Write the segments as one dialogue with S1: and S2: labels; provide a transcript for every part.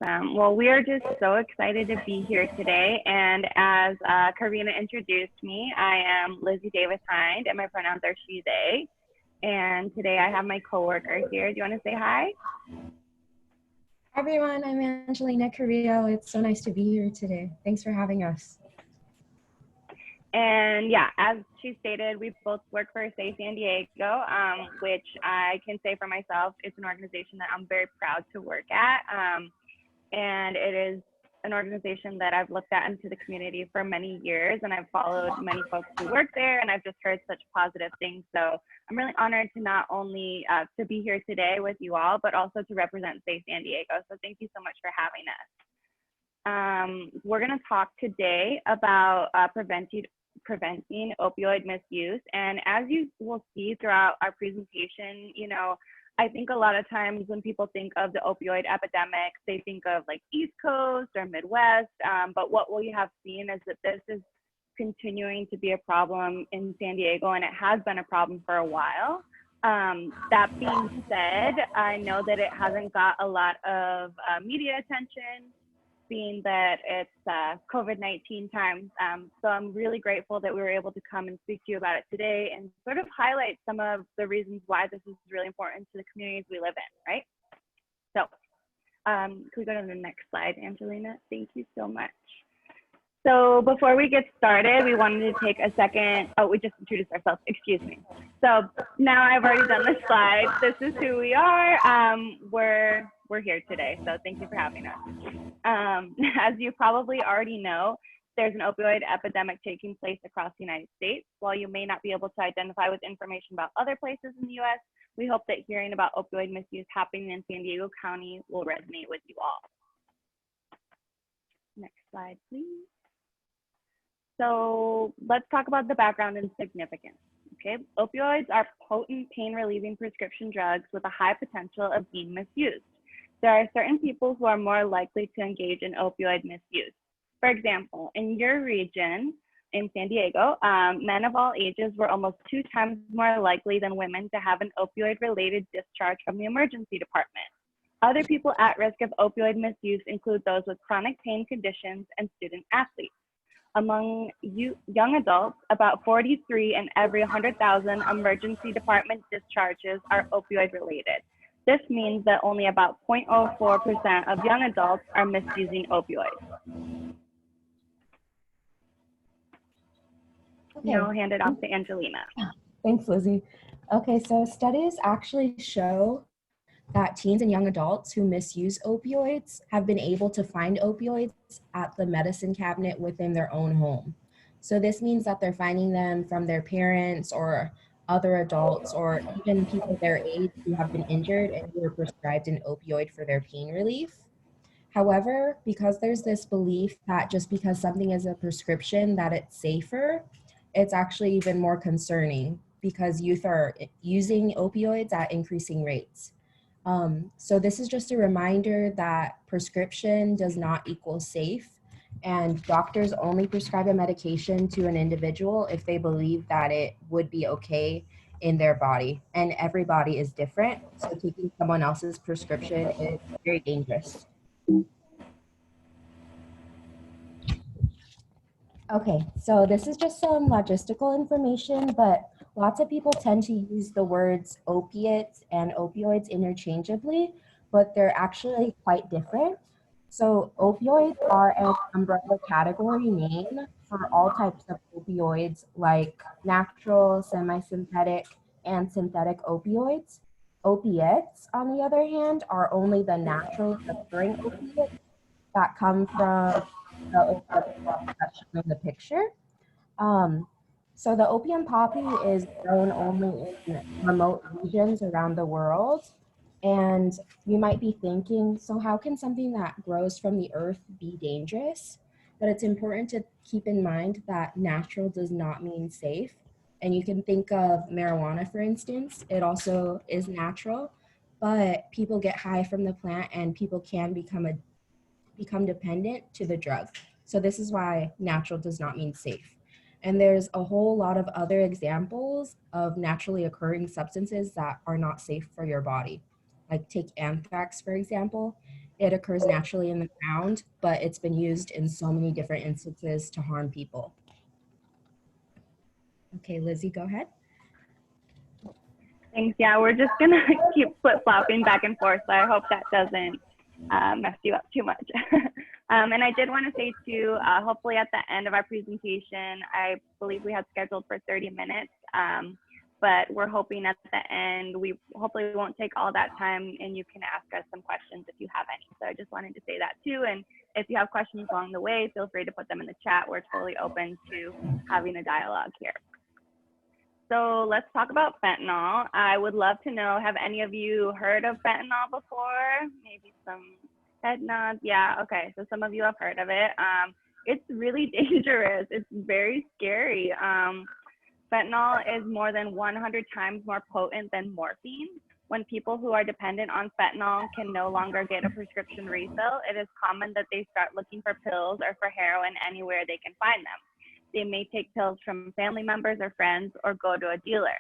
S1: Well, we are just so excited to be here today. And as Karina introduced me, I am Lizzie Davis Hind, and my pronouns are she, they. And today I have my coworker here. Do you want to say hi?
S2: Hi everyone, I'm Angelina Carrillo. It's so nice to be here today. Thanks for having us.
S1: And yeah, as she stated, we both work for Say San Diego, which I can say for myself, it's an organization that I'm very proud to work at. And it is an organization that I've looked at into the community for many years, and I've followed many folks who work there, and I've just heard such positive things. So I'm really honored to not only to be here today with you all, but also to represent Say San Diego. So thank you so much for having us. We're going to talk today about preventing opioid misuse. And as you will see throughout our presentation, I think a lot of times when people think of the opioid epidemic, they think of like East Coast or Midwest. But what we have seen is that this is continuing to be a problem in San Diego, and it has been a problem for a while. That being said, I know that it hasn't got a lot of media attention, being that it's COVID-19 times. So I'm really grateful that we were able to come and speak to you about it today and sort of highlight some of the reasons why this is really important to the communities we live in, right? So can we go to the next slide, Angelina? Thank you so much. So before we get started, we wanted to take a second. Oh, we just introduced ourselves, excuse me. So now I've already done this slide. This is who we are. We're here today, so thank you for having us. As you probably already know, there's an opioid epidemic taking place across the United States. While you may not be able to identify with information about other places in the US, we hope that hearing about opioid misuse happening in San Diego County will resonate with you all. Next slide, please. So let's talk about the background and significance. Okay, opioids are potent pain-relieving prescription drugs with a high potential of being misused. There are certain people who are more likely to engage in opioid misuse. For example, in your region, in San Diego, men of all ages were almost 2 times more likely than women to have an opioid-related discharge from the emergency department. Other people at risk of opioid misuse include those with chronic pain conditions and student athletes. Among young adults, about 43 in every 100,000 emergency department discharges are opioid related. This means that only about 0.04% of young adults are misusing opioids. Okay. Now I'll hand it off to Angelina.
S2: Thanks, Lizzie. Okay, so studies actually show that teens and young adults who misuse opioids have been able to find opioids at the medicine cabinet within their own home. So this means that they're finding them from their parents or other adults or even people their age who have been injured and who are prescribed an opioid for their pain relief. However, because there's this belief that just because something is a prescription that it's safer, it's actually even more concerning because youth are using opioids at increasing rates. So this is just a reminder that prescription does not equal safe, and doctors only prescribe a medication to an individual if they believe that it would be okay in their body, and every body is different, so taking someone else's prescription is very dangerous. Okay, so this is just some logistical information, but lots of people tend to use the words opiates and opioids interchangeably, but they're actually quite different. So opioids are an umbrella category name for all types of opioids like natural, semi-synthetic, and synthetic opioids. Opiates, on the other hand, are only the natural occurring opiates that come from the opiate that's shown in the picture. So the opium poppy is grown only in remote regions around the world. And you might be thinking, so how can something that grows from the earth be dangerous? But it's important to keep in mind that natural does not mean safe. And you can think of marijuana, for instance. It also is natural, but people get high from the plant and people can become dependent to the drug. So this is why natural does not mean safe. And there's a whole lot of other examples of naturally occurring substances that are not safe for your body. Like take anthrax, for example. It occurs naturally in the ground, but it's been used in so many different instances to harm people. Okay, Lizzie, go ahead.
S1: Thanks. Yeah, we're just gonna keep flip-flopping back and forth, so I hope that doesn't mess you up too much. And I did want to say too, hopefully at the end of our presentation, I believe we had scheduled for 30 minutes, but we're hoping at the end, we hopefully won't take all that time and you can ask us some questions if you have any. So I just wanted to say that too. And if you have questions along the way, feel free to put them in the chat. We're totally open to having a dialogue here. So let's talk about fentanyl. I would love to know, have any of you heard of fentanyl before? Maybe some head nods. Yeah, okay, so some of you have heard of it. It's really dangerous. It's very scary. Fentanyl is more than 100 times more potent than morphine. When people who are dependent on fentanyl can no longer get a prescription refill, it is common that they start looking for pills or for heroin anywhere they can find them. They may take pills from family members or friends or go to a dealer.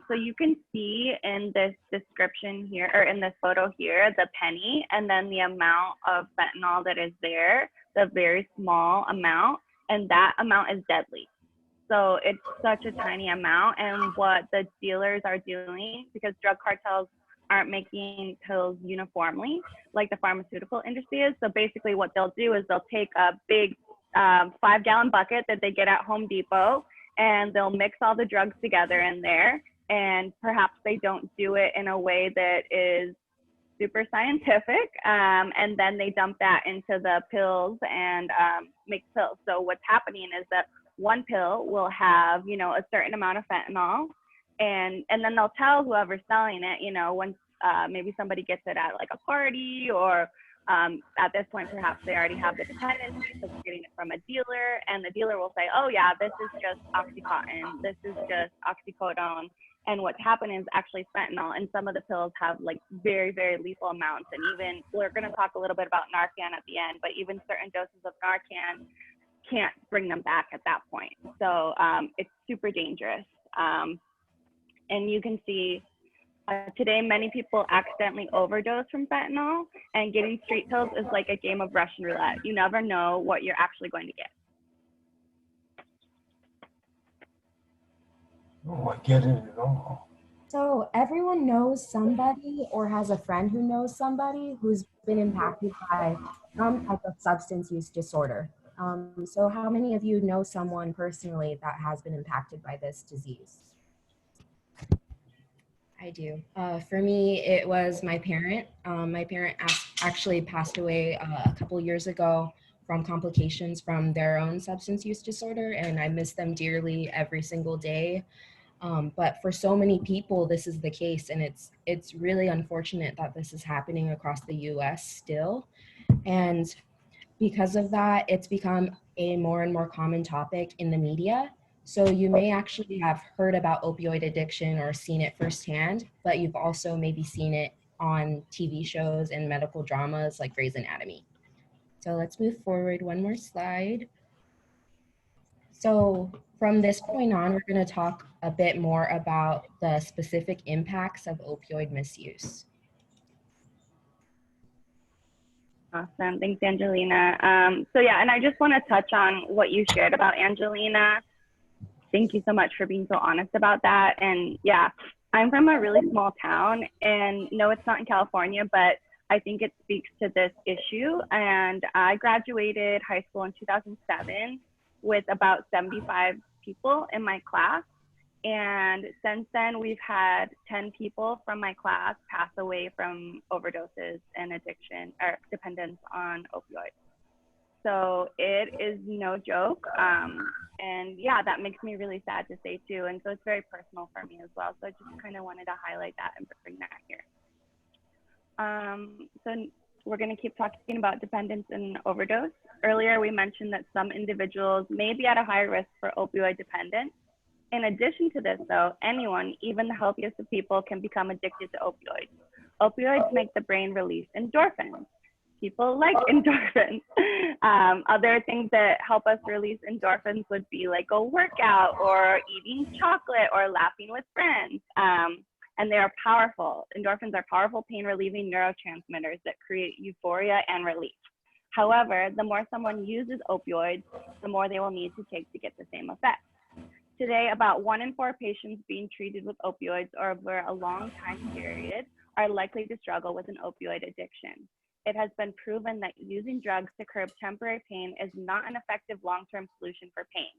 S1: So you can see in this description here, or in this photo here, the penny and then the amount of fentanyl that is there, the very small amount, and that amount is deadly. So it's such a tiny amount, and what the dealers are doing, because drug cartels aren't making pills uniformly like the pharmaceutical industry is. So basically what they'll do is they'll take a big 5-gallon bucket that they get at Home Depot, and they'll mix all the drugs together in there. And perhaps they don't do it in a way that is super scientific. And then they dump that into the pills and make pills. So what's happening is that one pill will have, you know, a certain amount of fentanyl, and then they'll tell whoever's selling it, you know, once maybe somebody gets it at like a party, or at this point, perhaps they already have the dependency, so they're getting it from a dealer, and the dealer will say, oh yeah, this is just Oxycontin, this is just oxycodone. And what's happening is actually fentanyl, and some of the pills have like very, very lethal amounts. And even, we're gonna talk a little bit about Narcan at the end, but even certain doses of Narcan can't bring them back at that point. So it's super dangerous. And you can see today, many people accidentally overdose from fentanyl, and getting street pills is like a game of Russian roulette. You never know what you're actually going to get.
S3: Oh, I get it at all.
S2: So everyone knows somebody or has a friend who knows somebody who's been impacted by some type of substance use disorder. So how many of you know someone personally that has been impacted by this disease? I do. For me, it was my parent. My parent actually passed away a couple years ago from complications from their own substance use disorder, and I miss them dearly every single day. But for so many people, this is the case, and it's really unfortunate that this is happening across the U.S. still. And because of that, it's become a more and more common topic in the media. So you may actually have heard about opioid addiction or seen it firsthand, but you've also maybe seen it on TV shows and medical dramas like Grey's Anatomy. So let's move forward one more slide. So from this point on, we're going to talk a bit more about the specific impacts of opioid misuse.
S1: Awesome. Thanks, Angelina. So yeah, and I just want to touch on what you shared about Angelina. Thank you so much for being so honest about that. And yeah, I'm from a really small town, and no, it's not in California, but I think it speaks to this issue. And I graduated high school in 2007 with about 75 people in my class. And since then, we've had 10 people from my class pass away from overdoses and addiction or dependence on opioids. So it is no joke. And yeah, that makes me really sad to say too. And so it's very personal for me as well. So I just kind of wanted to highlight that and bring that here. So we're going to keep talking about dependence and overdose. Earlier, we mentioned that some individuals may be at a higher risk for opioid dependence. In addition to this, though, anyone, even the healthiest of people, can become addicted to opioids. Opioids make the brain release endorphins. People like endorphins. Other things that help us release endorphins would be like a workout or eating chocolate or laughing with friends. and they are powerful. Endorphins are powerful pain relieving neurotransmitters that create euphoria and relief. However, the more someone uses opioids, the more they will need to take to get the same effect. Today, about 1 in 4 patients being treated with opioids or over a long time period are likely to struggle with an opioid addiction. It has been proven that using drugs to curb temporary pain is not an effective long-term solution for pain.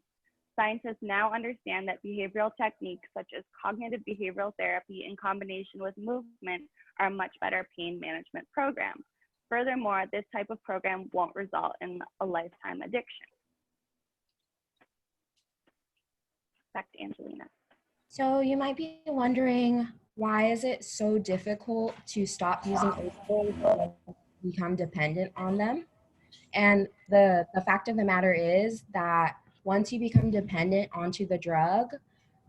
S1: Scientists now understand that behavioral techniques such as cognitive behavioral therapy in combination with movement are a much better pain management program. Furthermore, this type of program won't result in a lifetime addiction. Back to Angelina.
S2: So you might be wondering, why is it so difficult to stop using opioids and become dependent on them? And the fact of the matter is that once you become dependent onto the drug,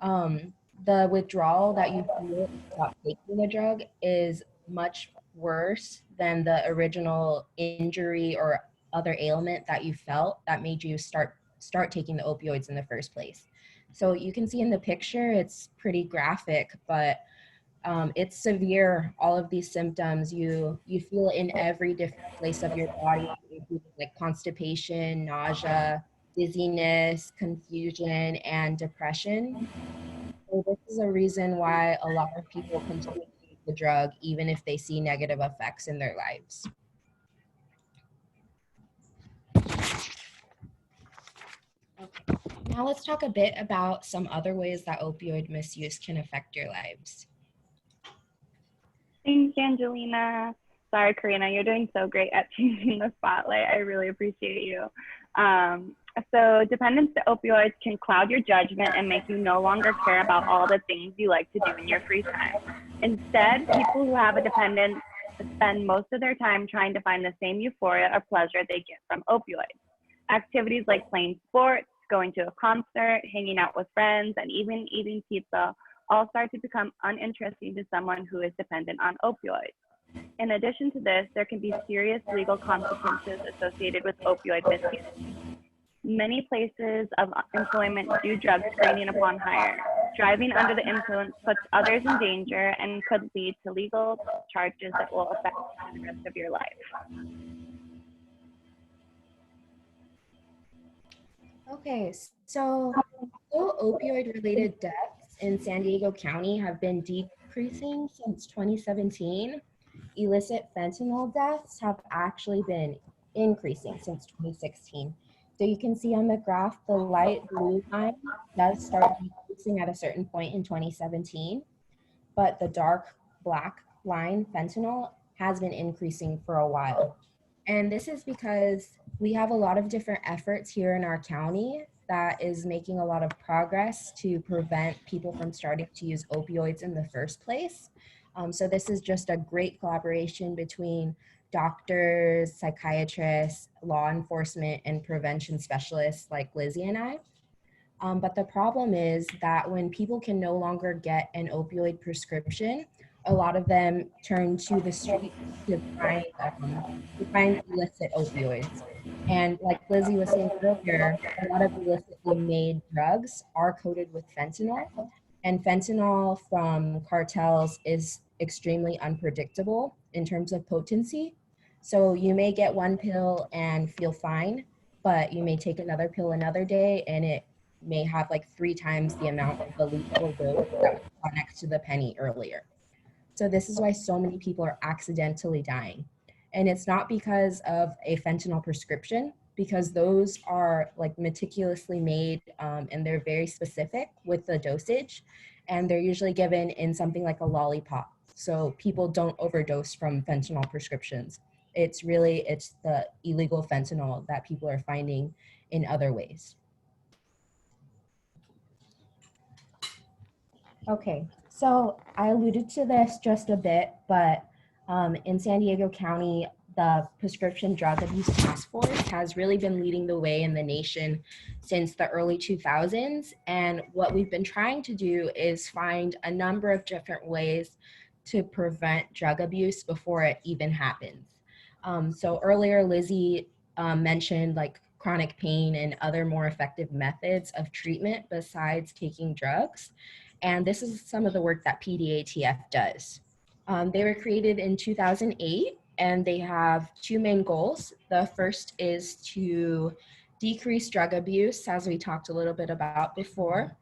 S2: the withdrawal that you feel about taking the drug is much worse than the original injury or other ailment that you felt that made you start taking the opioids in the first place. So you can see in the picture, it's pretty graphic, but it's severe. All of these symptoms, you feel it in every different place of your body, including like constipation, nausea, dizziness, confusion, and depression. So this is a reason why a lot of people continue to use the drug, even if they see negative effects in their lives. Okay. Now let's talk a bit about some other ways that opioid misuse can affect your lives.
S1: Thanks, Angelina. Sorry, Karina, you're doing so great at changing the spotlight. I really appreciate you. So dependence to opioids can cloud your judgment and make you no longer care about all the things you like to do in your free time. Instead, people who have a dependence spend most of their time trying to find the same euphoria or pleasure they get from opioids. Activities like playing sports, going to a concert, hanging out with friends, and even eating pizza all start to become uninteresting to someone who is dependent on opioids. In addition to this, there can be serious legal consequences associated with opioid misuse. Many places of employment do drug screening upon hire. Driving under the influence puts others in danger and could lead to legal charges that will affect you the rest of your life.
S2: Okay, so although opioid-related deaths in San Diego County have been decreasing since 2017, illicit fentanyl deaths have actually been increasing since 2016. So you can see on the graph, the light blue line does start decreasing at a certain point in 2017, but the dark black line, fentanyl, has been increasing for a while. And this is because we have a lot of different efforts here in our county that is making a lot of progress to prevent people from starting to use opioids in the first place. So this is just a great collaboration between doctors, psychiatrists, law enforcement, and prevention specialists like Lizzie and I. But the problem is that when people can no longer get an opioid prescription, a lot of them turn to the street to find illicit opioids. And like Lizzie was saying earlier, a lot of illicitly made drugs are coated with fentanyl. And fentanyl from cartels is extremely unpredictable in terms of potency. So you may get one pill and feel fine, but you may take another pill another day and it may have like 3 times the amount of the lethal dose that was saw next to the penny earlier. So this is why so many people are accidentally dying. And it's not because of a fentanyl prescription, because those are like meticulously made and they're very specific with the dosage. And they're usually given in something like a lollipop. So people don't overdose from fentanyl prescriptions. It's the illegal fentanyl that people are finding in other ways. Okay, so I alluded to this just a bit, but in San Diego County, the Prescription Drug Abuse Task Force has really been leading the way in the nation since the early 2000s. And what we've been trying to do is find a number of different ways to prevent drug abuse before it even happens. So earlier, Lizzie mentioned like chronic pain and other more effective methods of treatment besides taking drugs. And this is some of the work that PDATF does. They were created in 2008, and they have two main goals. The first is to decrease drug abuse, as we talked a little bit about before.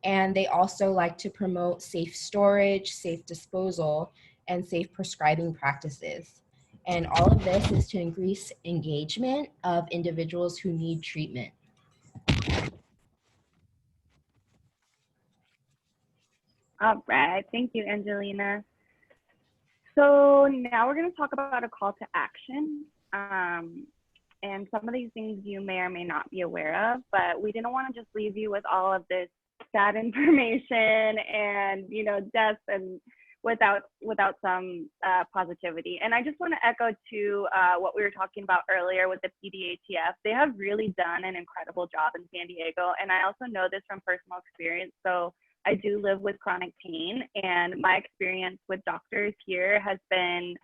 S2: And they also like to promote safe storage, safe disposal, and safe prescribing practices. And all of this is to increase engagement of individuals who need treatment.
S1: All right, thank you, Angelina. So now we're going to talk about a call to action. And some of these things you may or may not be aware of, but we didn't want to just leave you with all of this sad information and, you know, death and without some positivity. And I just want to echo to what we were talking about earlier with the PDATF. They have really done an incredible job in San Diego. And I also know this from personal experience. So I do live with chronic pain, and my experience with doctors here has been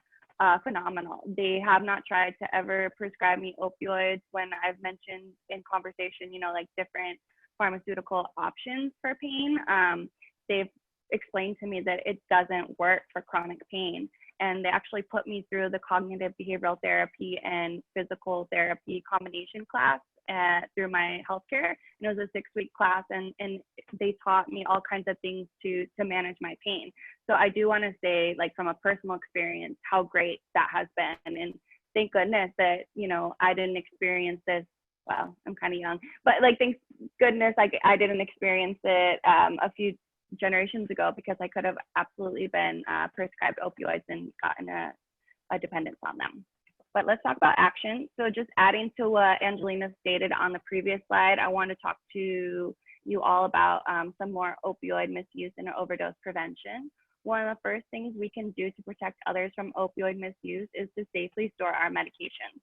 S1: phenomenal. They have not tried to ever prescribe me opioids when I've mentioned in conversation, you know, like different pharmaceutical options for pain. They've explained to me that it doesn't work for chronic pain. And they actually put me through the cognitive behavioral therapy and physical therapy combination class through my healthcare. And it was a 6-week class, and they taught me all kinds of things to manage my pain. So I do want to say, like, from a personal experience, how great that has been. And thank goodness that, you know, I didn't experience this. Well, I'm kind of young, but like, thank goodness I didn't experience it a few generations ago, because I could have absolutely been prescribed opioids and gotten a dependence on them. But let's talk about action. So just adding to what Angelina stated on the previous slide, I want to talk to you all about some more opioid misuse and overdose prevention. One of the first things we can do to protect others from opioid misuse is to safely store our medications.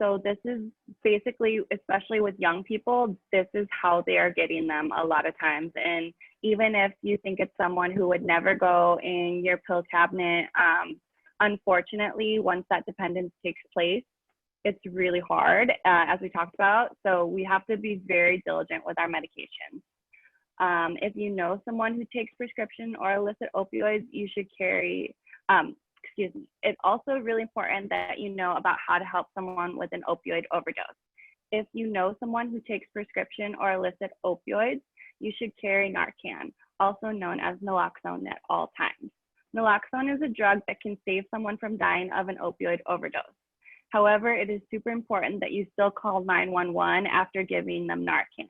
S1: So this is basically, especially with young people, this is how they are getting them a lot of times. And even if you think it's someone who would never go in your pill cabinet, unfortunately, once that dependence takes place, it's really hard, as we talked about. So we have to be very diligent with our medications. If you know someone who takes prescription or illicit opioids, you should carry, it's also really important that you know about how to help someone with an opioid overdose. If you know someone who takes prescription or illicit opioids, you should carry Narcan, also known as naloxone, at all times. Naloxone is a drug that can save someone from dying of an opioid overdose. However, it is super important that you still call 911 after giving them Narcan.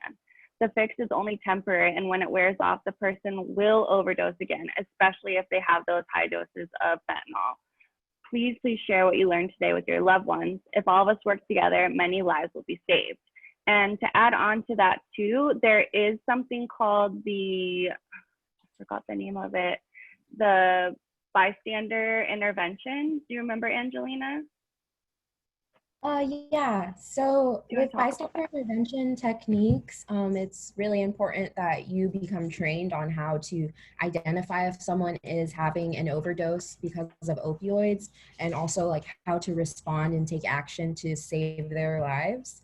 S1: The fix is only temporary, and when it wears off, the person will overdose again, especially if they have those high doses of fentanyl. Please share what you learned today with your loved ones. If all of us work together, many lives will be saved. And to add on to that too, there is something called I forgot the name of it, the bystander intervention. Do you remember, Angelina?
S2: Yeah, so with bystander intervention techniques, it's really important that you become trained on how to identify if someone is having an overdose because of opioids, and also like how to respond and take action to save their lives.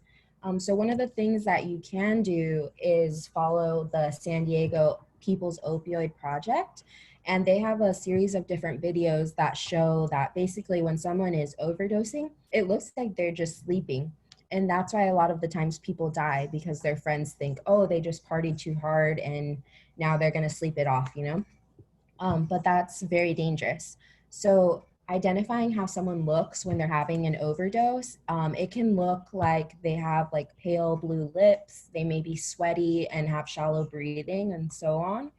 S2: So one of the things that you can do is follow the San Diego People's Opioid Project. And they have a series of different videos that show that basically when someone is overdosing, it looks like they're just sleeping. And that's why a lot of the times people die, because their friends think, oh, they just partied too hard and now they're going to sleep it off, you know? But that's very dangerous. So identifying how someone looks when they're having an overdose, it can look like they have like pale blue lips, they may be sweaty and have shallow breathing, and so on.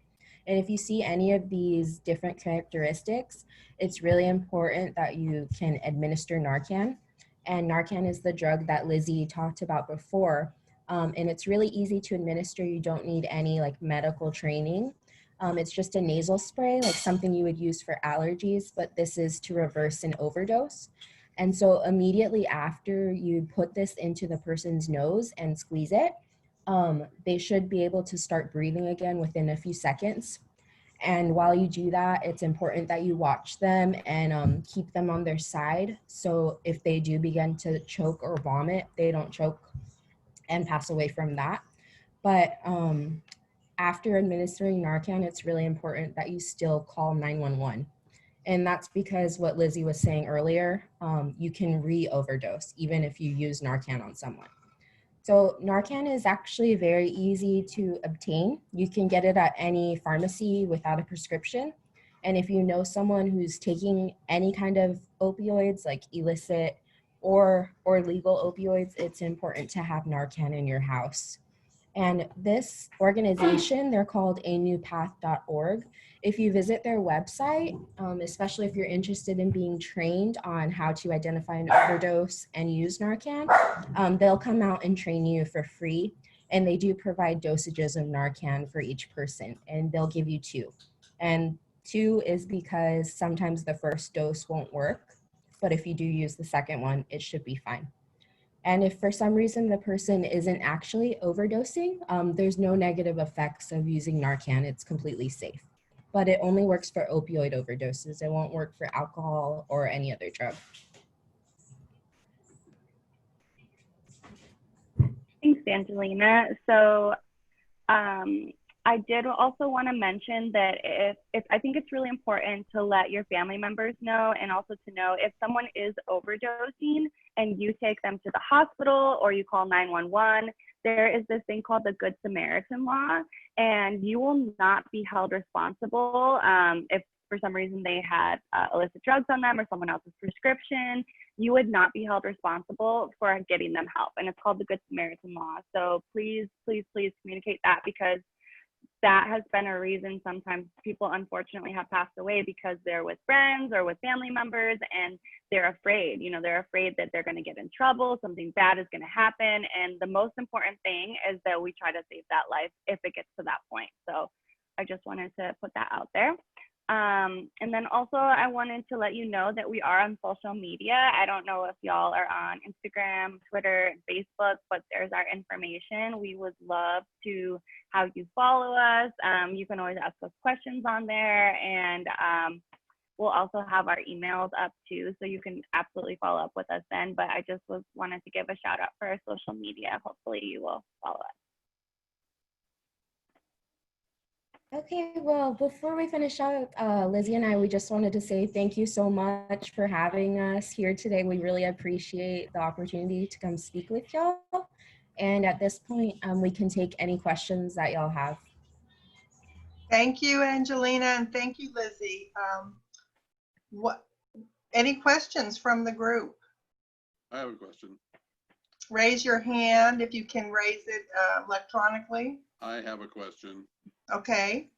S2: And if you see any of these different characteristics, it's really important that you can administer Narcan. And Narcan is the drug that Lizzie talked about before. And it's really easy to administer. You don't need any like medical training. It's just a nasal spray, like something you would use for allergies, but this is to reverse an overdose. And so immediately after you put this into the person's nose and squeeze it, they should be able to start breathing again within a few seconds. And while you do that, it's important that you watch them and keep them on their side. So if they do begin to choke or vomit, they don't choke and pass away from that. But after administering Narcan, it's really important that you still call 911. And that's because what Lizzie was saying earlier, you can re-overdose even if you use Narcan on someone. So Narcan is actually very easy to obtain. You can get it at any pharmacy without a prescription. And if you know someone who's taking any kind of opioids, like illicit or legal opioids, it's important to have Narcan in your house. And this organization, they're called anewpath.org. If you visit their website, especially if you're interested in being trained on how to identify an overdose and use Narcan, they'll come out and train you for free. And they do provide dosages of Narcan for each person, and they'll give you 2. And 2 is because sometimes the first dose won't work, but if you do use the second one, it should be fine. And if for some reason the person isn't actually overdosing, there's no negative effects of using Narcan. It's completely safe. But it only works for opioid overdoses. It won't work for alcohol or any other drug.
S1: Thanks, Angelina. So I did also want to mention that if I think it's really important to let your family members know, and also to know if someone is overdosing and you take them to the hospital or you call 911, there is this thing called the Good Samaritan law, and you will not be held responsible if for some reason they had illicit drugs on them or someone else's prescription. You would not be held responsible for getting them help, and it's called the Good Samaritan law. So please, please, please communicate that, because that has been a reason sometimes people unfortunately have passed away, because they're with friends or with family members and they're afraid. They're afraid that they're going to get in trouble, something bad is going to happen. And the most important thing is that we try to save that life if it gets to that point. So I just wanted to put that out there. And then also I wanted to let you know that we are on social media. I don't know if y'all are on Instagram, Twitter, and Facebook, but there's our information. We would love to have you follow us. You can always ask us questions on there, and we'll also have our emails up too, so you can absolutely follow up with us then. But I just wanted to give a shout out for our social media. Hopefully you will follow us.
S2: Okay, well, before we finish up, Lizzie and I, we just wanted to say thank you so much for having us here today. We really appreciate the opportunity to come speak with y'all. And at this point, we can take any questions that y'all have.
S4: Thank you, Angelina, and thank you, Lizzie. Any questions from the group?
S5: I have a question.
S4: Raise your hand if you can raise it electronically.
S5: I have a question.
S4: Okay.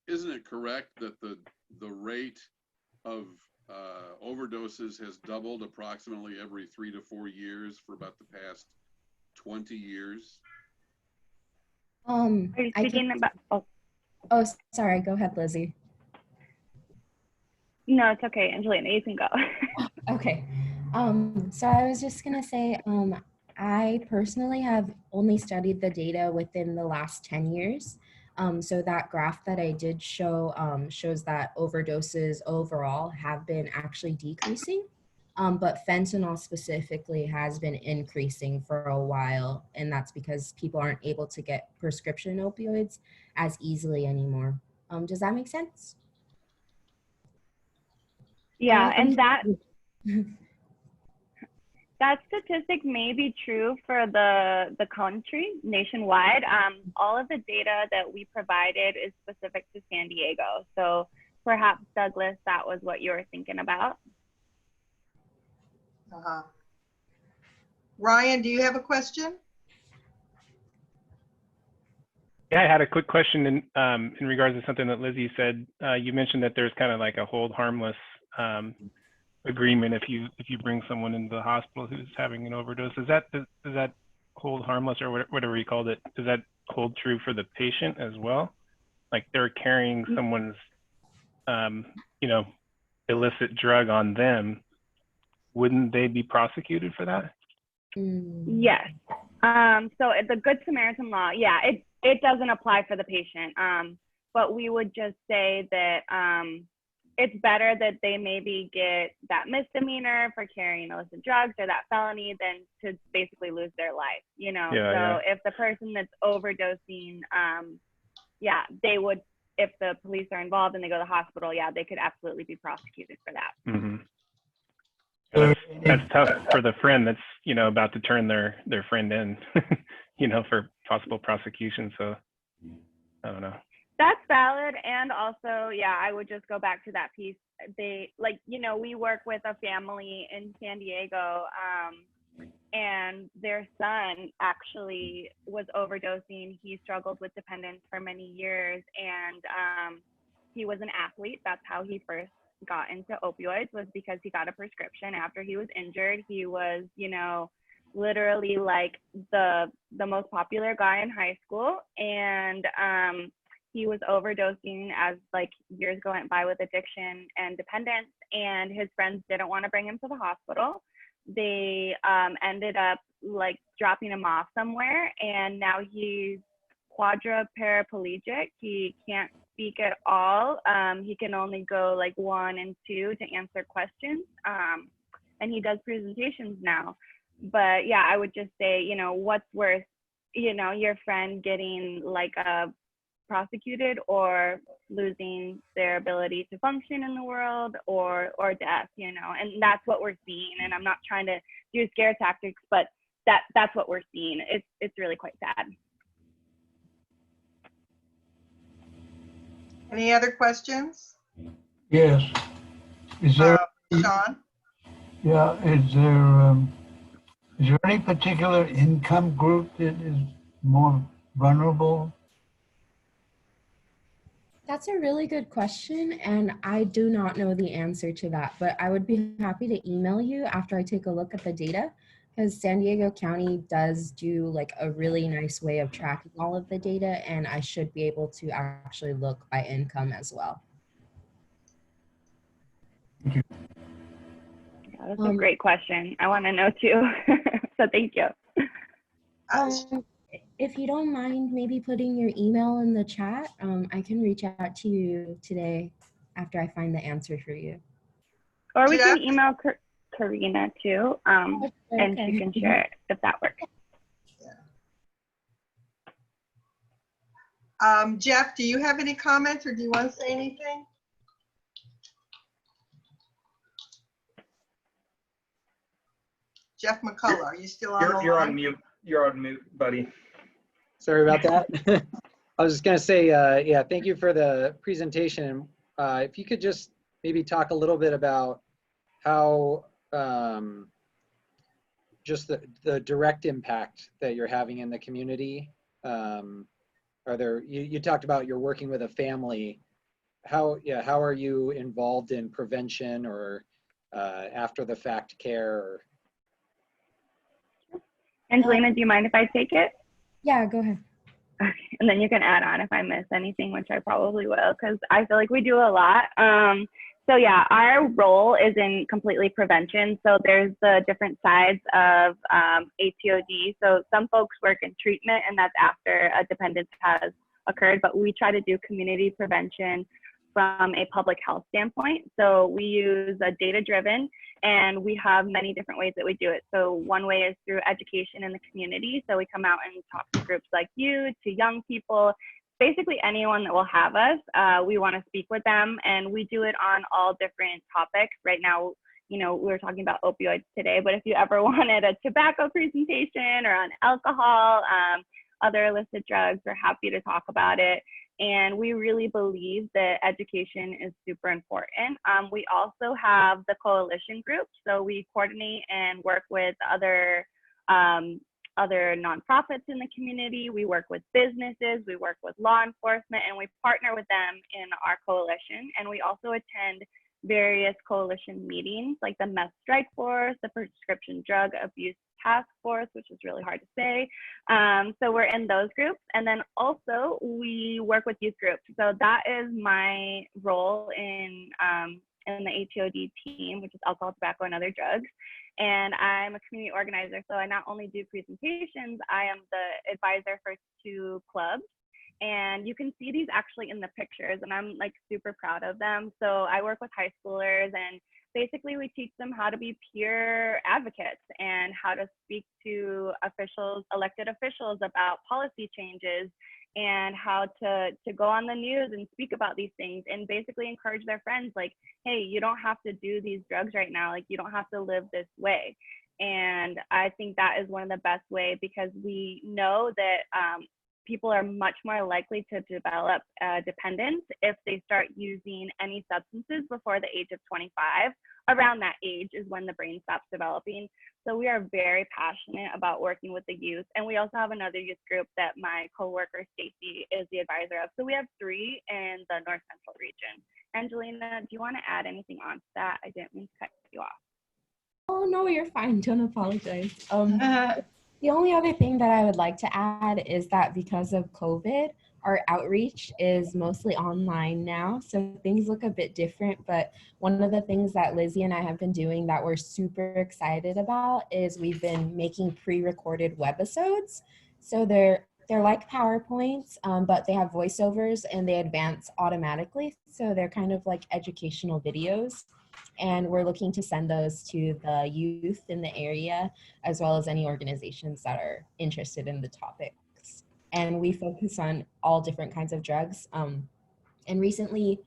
S5: Isn't it correct that the rate of overdoses has doubled approximately every 3 to 4 years for about the past 20 years?
S1: Are you speaking about?
S2: Oh, sorry. Go ahead, Lizzie.
S1: No, it's okay, Angelina. You can go.
S2: Okay. So I was just gonna say, I personally have only studied the data within the last 10 years. So that graph that I did show shows that overdoses overall have been actually decreasing, but fentanyl specifically has been increasing for a while, and that's because people aren't able to get prescription opioids as easily anymore. Does that make sense?
S1: Yeah, and that statistic may be true for the country nationwide. All of the data that we provided is specific to San Diego. So perhaps, Douglas, that was what you were thinking about.
S4: Ryan, do you have a question?
S6: Yeah, I had a quick question in regards to something that Lizzie said. You mentioned that there's kind of like a hold harmless agreement if you bring someone into the hospital who's having an overdose. Does that hold harmless, or whatever you called it, does that hold true for the patient as well? Like they're carrying someone's illicit drug on them, wouldn't they be prosecuted for that?
S1: Yes. So the Good Samaritan law, yeah, it doesn't apply for the patient. But we would just say that it's better that they maybe get that misdemeanor for carrying illicit drugs or that felony than to basically lose their life, you know?
S6: Yeah,
S1: so
S6: yeah.
S1: if the person that's overdosing, yeah, they would, if the police are involved and they go to the hospital, yeah, they could absolutely be prosecuted for that.
S6: Mm-hmm. That's tough for the friend that's, you know, about to turn their friend in, you know, for possible prosecution. So I don't know.
S1: That's valid. And also, yeah, I would just go back to that piece. They, like, you know, we work with a family in San Diego, and their son actually was overdosing. He struggled with dependence for many years, and he was an athlete. That's how he first got into opioids, was because he got a prescription after he was injured. He was, you know, literally like the most popular guy in high school, and he was overdosing as like years went by with addiction and dependence, and his friends didn't want to bring him to the hospital. They ended up like dropping him off somewhere, and now he's quadriplegic. He can't speak at all. He can only go like 1 and 2 to answer questions, and he does presentations now. But yeah, I would just say, you know, what's worse, you know, your friend getting like prosecuted or losing their ability to function in the world, or death, you know? And that's what we're seeing. And I'm not trying to do scare tactics, but that's what we're seeing. It's really quite sad.
S4: Any other questions?
S3: Yes. Is there,
S4: Sean?
S3: yeah, is there any particular income group that is more vulnerable?
S2: That's a really good question, and I do not know the answer to that, but I would be happy to email you after I take a look at the data, because San Diego County does do like a really nice way of tracking all of the data, and I should be able to actually look by income as well.
S1: Yeah, that's a great question. I want to know too. So thank you.
S2: If you don't mind maybe putting your email in the chat, I can reach out to you today after I find the answer for you.
S1: Or we can email Karina too, and she can share it if that works.
S4: Jeff, do you have any comments, or do you want to say anything? Jeff McCullough, are you still on the line?
S7: You're on mute. You're on mute, buddy. Sorry about that. I was just going to say, yeah, thank you for the presentation. If you could just maybe talk a little bit about how just the direct impact that you're having in the community. Are there, you talked about you're working with a family. How are you involved in prevention or after the fact care? Or...
S1: Angelina, do you mind if I take it?
S2: Yeah, go ahead.
S1: Okay. And then you can add on if I miss anything, which I probably will, because I feel like we do a lot. So yeah, our role is in completely prevention. So there's the different sides of ATOD. So some folks work in treatment, and that's after a dependence has occurred, but we try to do community prevention from a public health standpoint. So we use a data-driven, and we have many different ways that we do it. So one way is through education in the community. So we come out and talk to groups like you, to young people, basically anyone that will have us. We want to speak with them, and we do it on all different topics. Right now, you know, we were talking about opioids today, but if you ever wanted a tobacco presentation or on alcohol, other illicit drugs, we're happy to talk about it. And we really believe that education is super important. We also have the coalition group. So we coordinate and work with other nonprofits in the community. We work with businesses, we work with law enforcement, and we partner with them in our coalition. And we also attend various coalition meetings like the Meth Strike Force, the Prescription Drug Abuse Task Force, which is really hard to say. So we're in those groups. And then also we work with youth groups. So that is my role in the ATOD team, which is alcohol, tobacco, and other drugs. And I'm a community organizer. So I not only do presentations, I am the advisor for 2 clubs. And you can see these actually in the pictures, and I'm like super proud of them. So I work with high schoolers, and basically we teach them how to be peer advocates and how to speak to officials, elected officials, about policy changes, and how to go on the news and speak about these things, and basically encourage their friends, like, hey, you don't have to do these drugs right now, like you don't have to live this way. And I think that is one of the best ways, because we know that people are much more likely to develop dependence if they start using any substances before the age of 25. Around that age is when the brain stops developing. So we are very passionate about working with the youth. And we also have another youth group that my coworker, Stacy, is the advisor of. So we have 3 in the North Central region. Angelina, do you want to add anything on to that? I didn't mean to cut you off.
S2: Oh, no, you're fine. Don't apologize. The only other thing that I would like to add is that because of COVID, our outreach is mostly online now. So things look a bit different. But one of the things that Lizzie and I have been doing that we're super excited about is we've been making pre-recorded webisodes. So they're like PowerPoints, but they have voiceovers and they advance automatically. So they're kind of like educational videos. And we're looking to send those to the youth in the area, as well as any organizations that are interested in the topics. And we focus on all different kinds of drugs. And recently,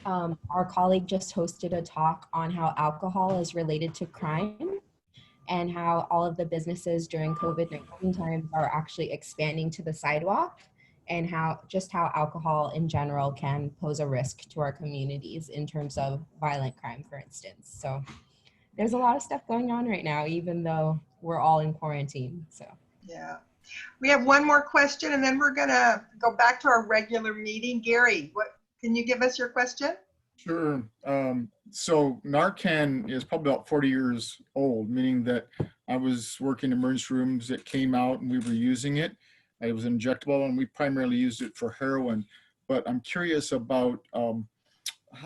S2: our colleague just hosted a talk on how alcohol is related to crime, and how all of the businesses during COVID-19 times are actually expanding to the sidewalk, and how alcohol in general can pose a risk to our communities in terms of violent crime, for instance. So there's a lot of stuff going on right now, even though we're all in quarantine. So
S4: Yeah. We have one more question, and then we're going to go back to our regular meeting. Gary, what can you give us your question?
S8: Sure. So Narcan is probably about 40 years old, meaning that I was working in emergency rooms. It came out and we were using it. It was injectable, and we primarily used it for heroin. But I'm curious about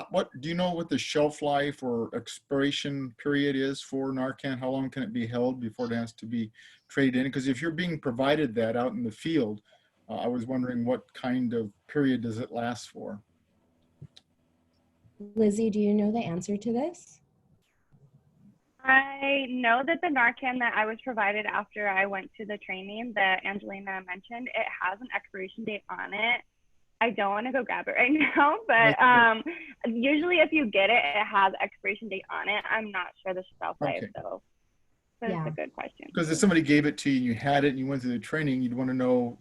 S8: what do you know what the shelf life or expiration period is for Narcan? How long can it be held before it has to be traded in? Because if you're being provided that out in the field, I was wondering what kind of period does it last for?
S2: Lizzie, do you know the answer to this?
S1: I know that the Narcan that I was provided after I went to the training that Angelina mentioned, it has an expiration date on it. I don't want to go grab it right now, but usually if you get it, it has expiration date on it. I'm not sure the shelf life though. But
S2: Yeah.
S1: it's a good question.
S8: Because if somebody gave it to you and you had it and you went through the training, you'd want to know,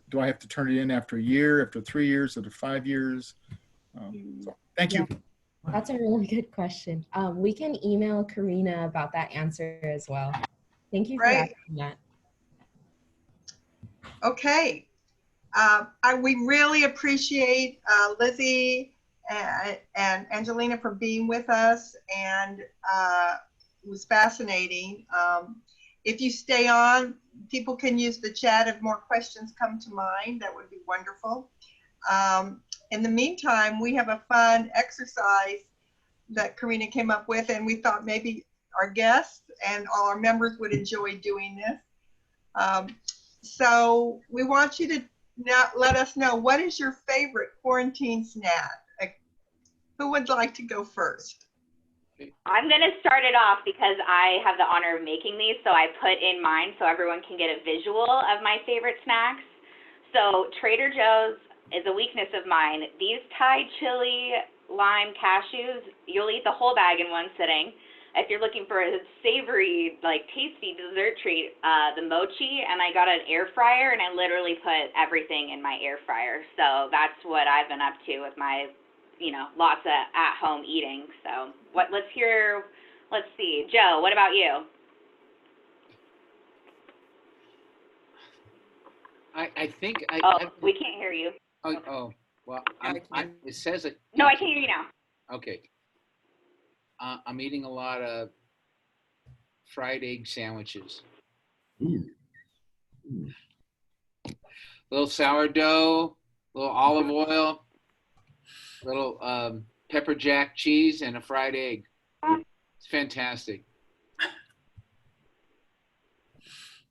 S8: do I have to turn it in after a year, after 3 years, after 5 years? So thank you.
S2: That's a really good question. We can email Karina about that answer as well. Thank you for asking that.
S4: Okay. We really appreciate Lizzie and Angelina for being with us, and it was fascinating. If you stay on, people can use the chat if more questions come to mind. That would be wonderful. In the meantime, we have a fun exercise that Karina came up with, and we thought maybe our guests and all our members would enjoy doing this. So we want you to now let us know, what is your favorite quarantine snack? Who would like to go first?
S9: I'm going to start it off because I have the honor of making these, so I put in mine so everyone can get a visual of my favorite snacks. So Trader Joe's is a weakness of mine. These Thai chili lime cashews, you'll eat the whole bag in one sitting. If you're looking for a savory, like tasty dessert treat, the mochi, and I got an air fryer, and I literally put everything in my air fryer. So that's what I've been up to with my, lots of at-home eating. So let's see. Joe, what about you?
S10: I think
S9: we can't hear you.
S10: Well, it says it.
S9: No, I can hear you now.
S10: Okay. I'm eating a lot of fried egg sandwiches. Little sourdough, little olive oil, little pepper jack cheese, and a fried egg. It's fantastic.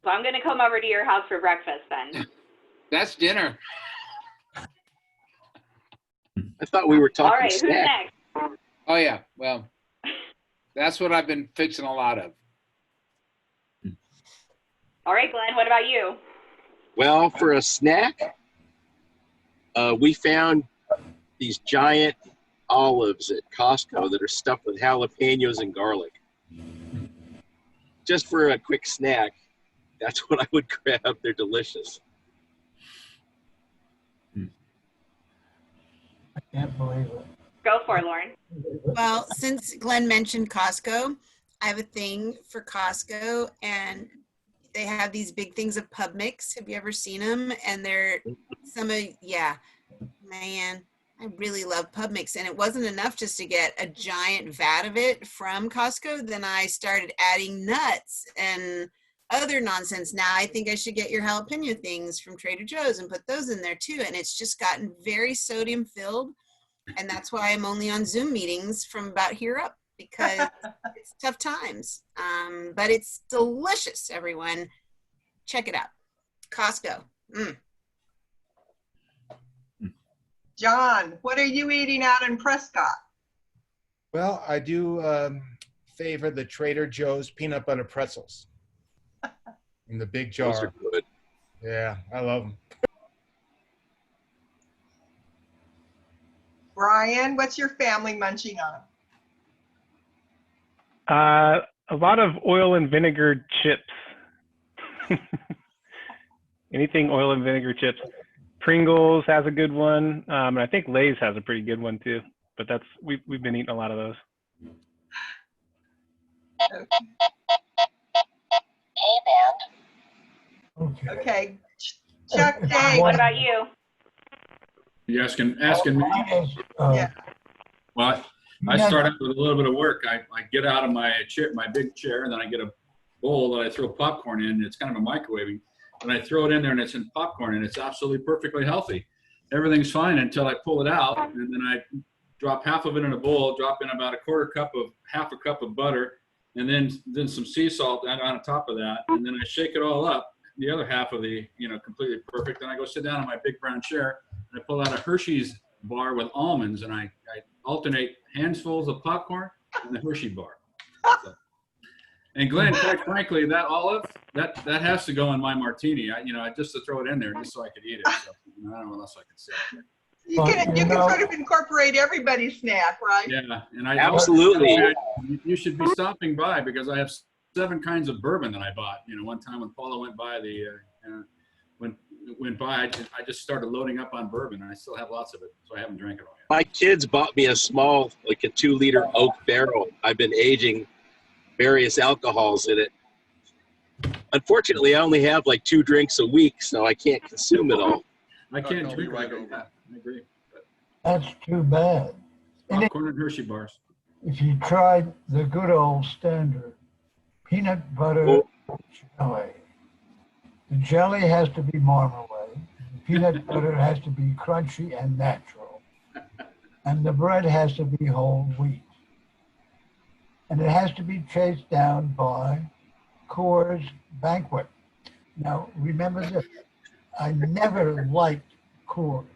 S9: So I'm going to come over to your house for breakfast then.
S10: That's dinner.
S11: I thought we were
S9: All
S11: talking
S9: right, who's
S11: snack.
S9: next?
S10: Oh yeah, well, that's what I've been fixing a lot of.
S9: All right, Glenn, what about you?
S11: Well, for a snack, we found these giant olives at Costco that are stuffed with jalapenos and garlic. Just for a quick snack, that's what I would grab. They're delicious.
S3: I can't believe it.
S9: Go for it, Lauren.
S12: Well, since Glenn mentioned Costco, I have a thing for Costco, and they have these big things of pub mix. Have you ever seen them? And they're yeah, man, I really love pub mix. And it wasn't enough just to get a giant vat of it from Costco. Then I started adding nuts and other nonsense. Now I think I should get your jalapeno things from Trader Joe's and put those in there too. And it's just gotten very sodium filled. And that's why I'm only on Zoom meetings from about here up, because it's tough times. But it's delicious, everyone. Check it out. Costco.
S4: John, what are you eating out in Prescott?
S13: Well, I do favor the Trader Joe's peanut butter pretzels in the big jar.
S11: Those are good.
S13: Yeah, I love them.
S4: Brian, what's your family munching on?
S6: A lot of oil and vinegar chips. Anything oil and vinegar chips. Pringles has a good one, and I think Lay's has a pretty good one too. But that's we've been eating a lot of those.
S4: Okay. Chuck Day.
S9: What about you?
S14: You asking me?
S4: Yeah.
S14: Well, I start out with a little bit of work. I get out of my chair, my big chair, and then I get a bowl that I throw popcorn in. It's kind of a microwaving, and I throw it in there, and it's in popcorn, and it's absolutely perfectly healthy. Everything's fine until I pull it out, and then I drop half of it in a bowl, drop in about half a cup of butter, and then some sea salt on top of that, and then I shake it all up. The other half of the, completely perfect. And I go sit down in my big brown chair, and I pull out a Hershey's bar with almonds, and I alternate handfuls of popcorn and the Hershey bar. So. And Glenn, quite frankly, that olive, that has to go in my martini. I just to throw it in there just so I could eat it. So, I don't know what else I can say.
S4: You can sort of incorporate everybody's snack, right?
S14: Yeah, and
S11: Absolutely.
S14: You should be stopping by because I have 7 kinds of bourbon that I bought. One time when Paula went by I just started loading up on bourbon, and I still have lots of it, so I haven't drank it all yet.
S11: My kids bought me a small, like a 2-liter oak barrel. I've been aging various alcohols in it. Unfortunately, I only have like 2 drinks a week, so I can't consume it all.
S14: I can't drink right over. I agree.
S3: That's too bad.
S14: Popcorn and Hershey bars.
S3: If you tried the good old standard peanut butter jelly, the jelly has to be marmalade. The peanut butter has to be crunchy and natural. And the bread has to be whole wheat. And it has to be chased down by Coors Banquet. Now, remember this. I never liked Coors.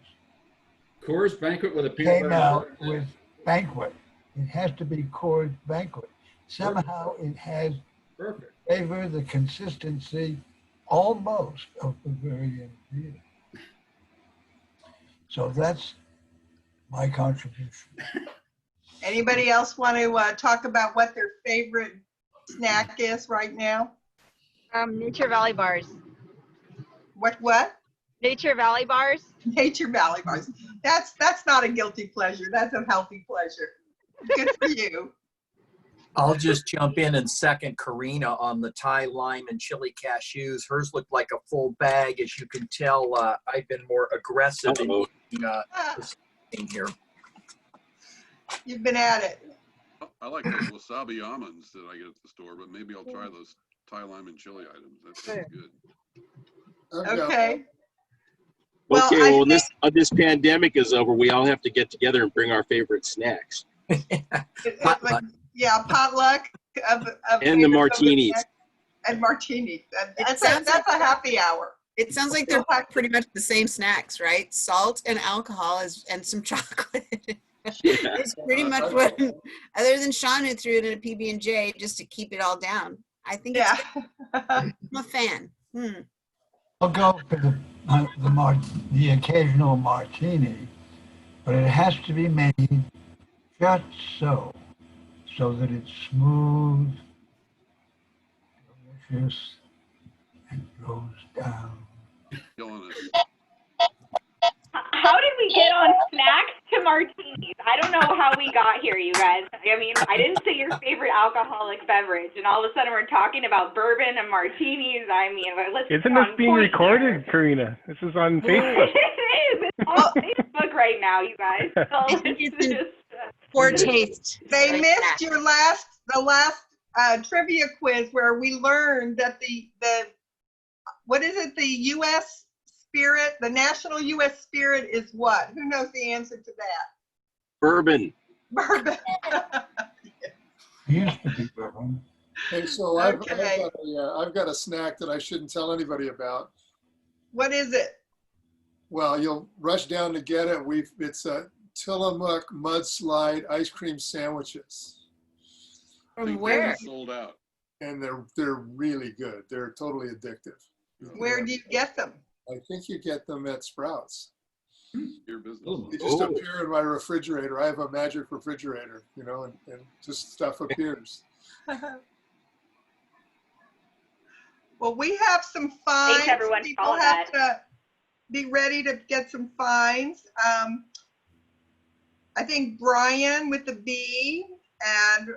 S14: Coors Banquet with a peanut butter.
S3: Came out with Banquet. It has to be Coors Banquet. Somehow it has flavor, the consistency, almost of Bavarian beer. So that's my contribution.
S4: Anybody else want to talk about what their favorite snack is right now?
S15: Nature Valley bars.
S4: What?
S15: Nature Valley bars.
S4: Nature Valley bars. That's not a guilty pleasure. That's a healthy pleasure. Good for you.
S16: I'll just jump in and second Karina on the Thai lime and chili cashews. Hers looked like a full bag. As you can tell, I've been more aggressive in eating here.
S4: You've been at it.
S5: I like those wasabi almonds that I get at the store, but maybe I'll try those Thai lime and chili items. That sounds good.
S4: Okay.
S11: Okay, when this pandemic is over, we all have to get together and bring our favorite snacks.
S4: Yeah, potluck of
S11: and the martinis.
S4: And martinis. That's a happy hour.
S12: It sounds like they're pretty much the same snacks, right? Salt and alcohol and some chocolate. It's pretty much what, other than Sean who threw it in a PB&J just to keep it all down. I think it's good. I'm a fan.
S3: I'll go for the occasional martini, but it has to be made just so that it's smooth, delicious, and goes down.
S9: How did we get on snacks to martinis? I don't know how we got here, you guys. I mean, I didn't say your favorite alcoholic beverage, and all of a sudden we're talking about bourbon and martinis. I mean, let's.
S6: Isn't this being recorded, Karina? This is on Facebook.
S9: It is. It's on Facebook right now, you guys. So it's just
S12: poor taste.
S4: They missed the last trivia quiz where we learned that the what is it? The U.S. spirit, the national U.S. spirit is what? Who knows the answer to that?
S11: Bourbon.
S4: Bourbon.
S3: Used to be bourbon.
S17: Hey, so I've got a snack that I shouldn't tell anybody about.
S4: What is it?
S17: Well, you'll rush down to get it. It's a Tillamook mudslide ice cream sandwiches.
S12: From where?
S5: Sold out.
S17: And they're really good. They're totally addictive.
S4: Where do you get them?
S17: I think you get them at Sprouts.
S5: Your business.
S17: They just appear in my refrigerator. I have a magic refrigerator, you know, and just stuff appears.
S4: Well, we have some fines.
S9: Thanks, everyone.
S4: People
S9: Follow
S4: have
S9: that.
S4: to be ready to get some fines. I think Brian with the B, and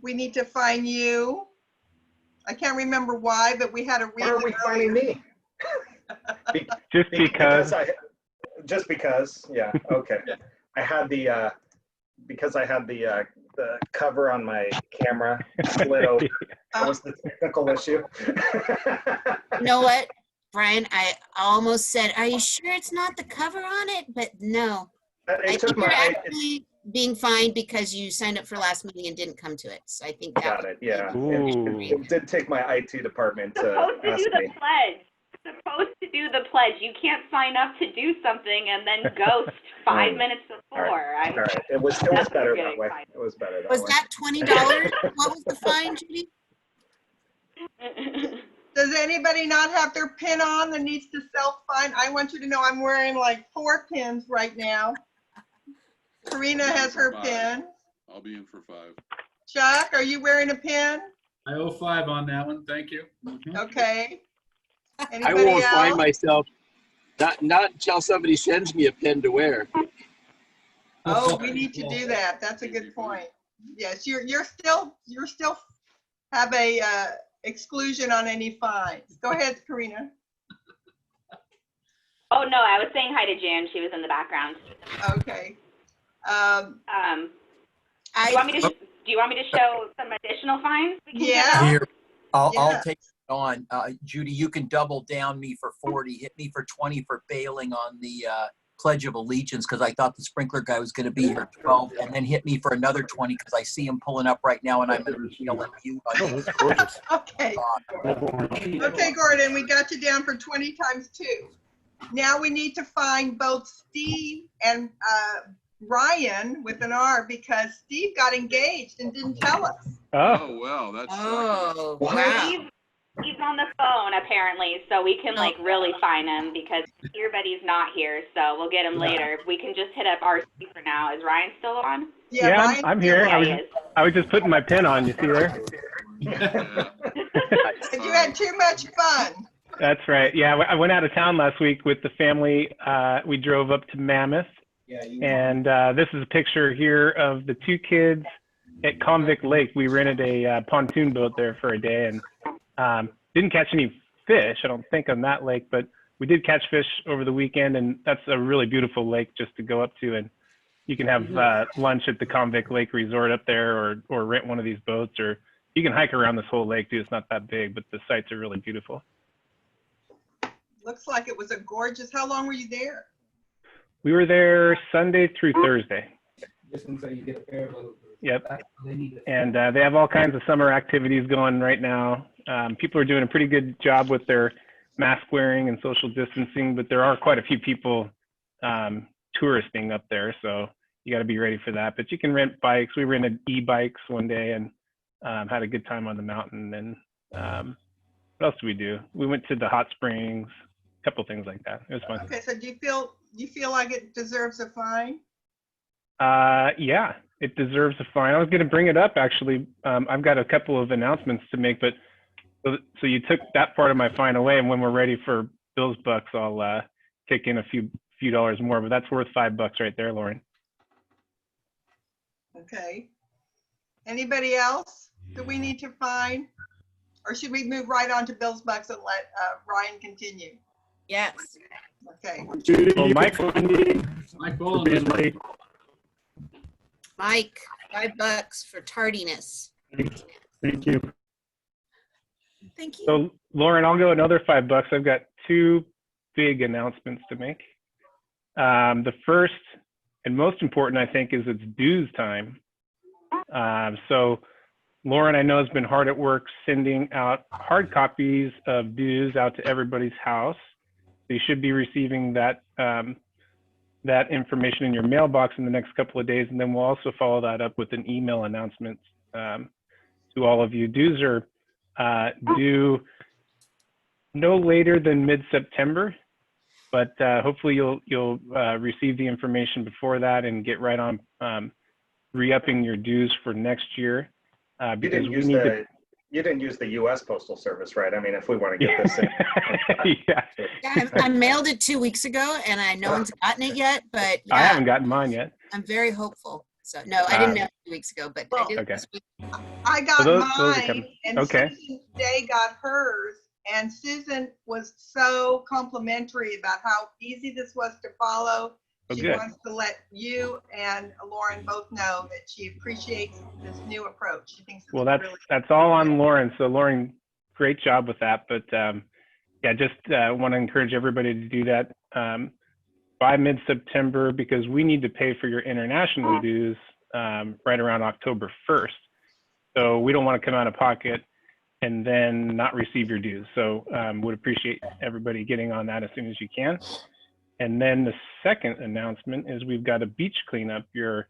S4: we need to fine you. I can't remember why, but we had a reason.
S18: Why are we finding me?
S6: Just because.
S18: Just because, yeah, okay. I had the cover on my camera split open. That was the technical issue.
S12: You know what, Brian? I almost said, "Are you sure it's not the cover on it?" But no, I think you're actually being fined because you signed up for last meeting and didn't come to it. So I think that
S18: got it. Yeah, it did take my IT department to
S9: supposed to
S18: ask
S9: do the
S18: me.
S9: pledge. Supposed to do the pledge. You can't sign up to do something and then ghost 5 minutes before.
S18: All right. It was better that way. It was better that way.
S12: Was that $20? What was the fine, Judy?
S4: Does anybody not have their pin on that needs to self-fine? I want you to know I'm wearing like 4 pins right now. Karina has her pin.
S5: I'll be in for 5.
S4: Chuck, are you wearing a pin?
S14: I owe 5 on that one. Thank you.
S4: Okay.
S11: I won't find myself not until somebody sends me a pin to wear.
S4: Oh, we need to do that. That's a good point. Yes, you're still have a exclusion on any fines. Go ahead, Karina.
S9: Oh no, I was saying hi to Jan. She was in the background.
S4: Okay.
S9: Do you want me to show some additional fines?
S4: Yeah.
S16: Here, I'll take it on. Judy, you can double down me for 40. Hit me for 20 for bailing on the Pledge of Allegiance because I thought the sprinkler guy was going to be here at 12, and then hit me for another 20 because I see him pulling up right now, and I'm going to yell at you.
S4: Okay. Okay, Gordon, we got you down for 20 times 2. Now we need to find both Steve and Ryan with an R because Steve got engaged and didn't tell us.
S5: Oh, wow, that's
S12: wow.
S9: He's on the phone apparently, so we can like really find him because your buddy's not here, so we'll get him later. We can just hit up RC for now. Is Ryan still on?
S6: Yeah, I'm here.
S9: Yeah,
S6: I was just putting my pin on. You see there?
S4: You had too much fun.
S6: That's right. Yeah, I went out of town last week with the family. We drove up to Mammoth, and this is a picture here of the 2 kids at Convict Lake. We rented a pontoon boat there for a day and didn't catch any fish, I don't think, on that lake, but we did catch fish over the weekend, and that's a really beautiful lake just to go up to, and you can have lunch at the Convict Lake Resort up there or rent one of these boats, or you can hike around this whole lake too. It's not that big, but the sights are really beautiful.
S4: Looks like it was a gorgeous. How long were you there?
S6: We were there Sunday through Thursday.
S19: Just until you get a pair of those.
S6: Yep. And they have all kinds of summer activities going right now. People are doing a pretty good job with their mask wearing and social distancing, but there are quite a few people touristing up there, so you got to be ready for that. But you can rent bikes. We rented e-bikes one day and had a good time on the mountain. And what else did we do? We went to the hot springs, a couple things like that. It was fun.
S4: Okay, so do you feel like it deserves a fine?
S6: Yeah, it deserves a fine. I was going to bring it up actually. I've got a couple of announcements to make, but so you took that part of my fine away, and when we're ready for Bill's bucks, I'll kick in a few dollars more. But that's worth $5 right there, Lauren.
S4: Okay. Anybody else that we need to fine, or should we move right on to Bill's bucks and let Ryan continue?
S12: Yes.
S4: Okay.
S6: Well, Mike
S12: Mike, $5 for tardiness.
S19: Thank you.
S12: Thank you.
S6: So Lauren, I'll go another $5. I've got two big announcements to make. The first and most important, I think, is it's dues time. So Lauren, I know, has been hard at work sending out hard copies of dues out to everybody's house. So you should be receiving that that information in your mailbox in the next couple of days, and then we'll also follow that up with an email announcement to all of you. Dues are due no later than mid-September, but hopefully you'll receive the information before that and get right on re-upping your dues for next year. Because
S18: you didn't use the U.S. Postal Service, right? I mean, if we want to get this in.
S6: Yeah.
S12: I mailed it 2 weeks ago, and no one's gotten it yet, but yeah,
S6: I haven't gotten mine yet.
S12: I'm very hopeful. So no, I didn't mail it 2 weeks ago, but I did
S6: Okay.
S12: this week.
S4: I got
S6: So those are
S4: mine,
S6: coming.
S4: and
S6: Okay.
S4: Susan today got hers, and Susan was so complimentary about how easy this was to follow.
S6: Oh,
S4: She
S6: good.
S4: wants to let you and Lauren both know that she appreciates this new approach. She thinks it's
S6: Well,
S4: really
S6: that's all on Lauren. So Lauren, great job with that. But yeah, just want to encourage everybody to do that by mid-September, because we need to pay for your international dues right around October 1st. So we don't want to come out of pocket and then not receive your dues. So would appreciate everybody getting on that as soon as you can. And then the second announcement is we've got a beach cleanup, your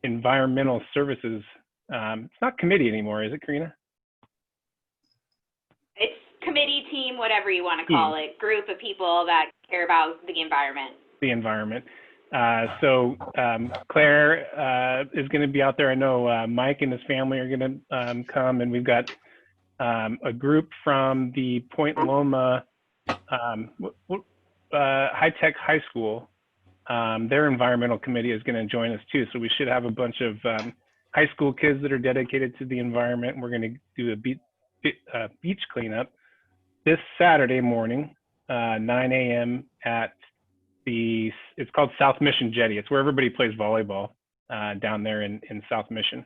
S6: environmental services. It's not committee anymore, is it, Karina?
S9: It's committee, team, whatever you want to call it, group of people that care about the environment.
S6: The environment. So Claire is going to be out there. I know Mike and his family are going to come, and we've got a group from the Point Loma High Tech High School. Their environmental committee is going to join us too. So we should have a bunch of high school kids that are dedicated to the environment. We're going to do a beach cleanup this Saturday morning, 9 a.m. at it's called South Mission Jetty. It's where everybody plays volleyball down there in South Mission.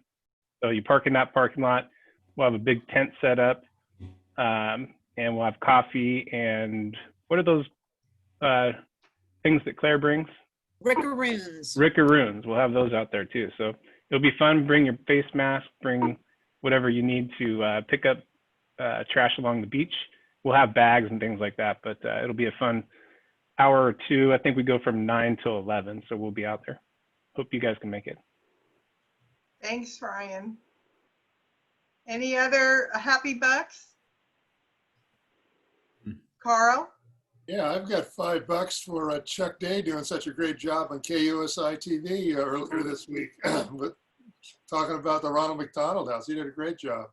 S6: So you park in that parking lot. We'll have a big tent set up, and we'll have coffee and what are those things that Claire brings?
S12: Rickaroons.
S6: Rickaroons. We'll have those out there too. So it'll be fun. Bring your face mask, bring whatever you need to pick up trash along the beach. We'll have bags and things like that, but it'll be a fun hour or two. I think we go from 9 till 11, so we'll be out there. Hope you guys can make it.
S4: Thanks, Ryan. Any other happy bucks? Carl?
S17: Yeah, I've got $5 for Chuck Day doing such a great job on KUSI TV earlier this week. But talking about the Ronald McDonald House, he did a great job.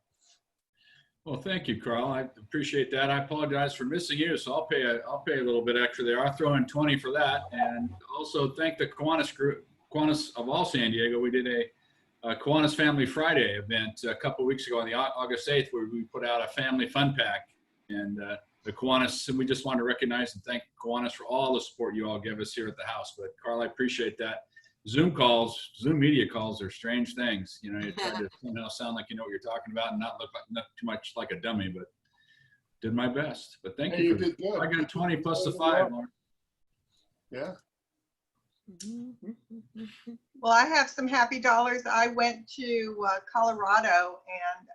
S14: Well, thank you, Carl. I appreciate that. I apologize for missing you, so I'll pay a little bit extra there. I'll throw in 20 for that, and also thank the Kiwanis group, Kiwanis of all San Diego. We did a Kiwanis Family Friday event a couple of weeks ago on the August 8th, where we put out a family fun pack, and the Kiwanis, and we just want to recognize and thank Kiwanis for all the support you all give us here at the house. But Carl, I appreciate that. Zoom media calls are strange things. You know, you try to somehow sound like you know what you're talking about and not look like not too much like a dummy, but did my best. But thank you.
S17: Did good.
S14: I got 20 plus the 5, Lauren.
S17: Yeah.
S4: Well, I have some happy dollars. I went to Colorado, and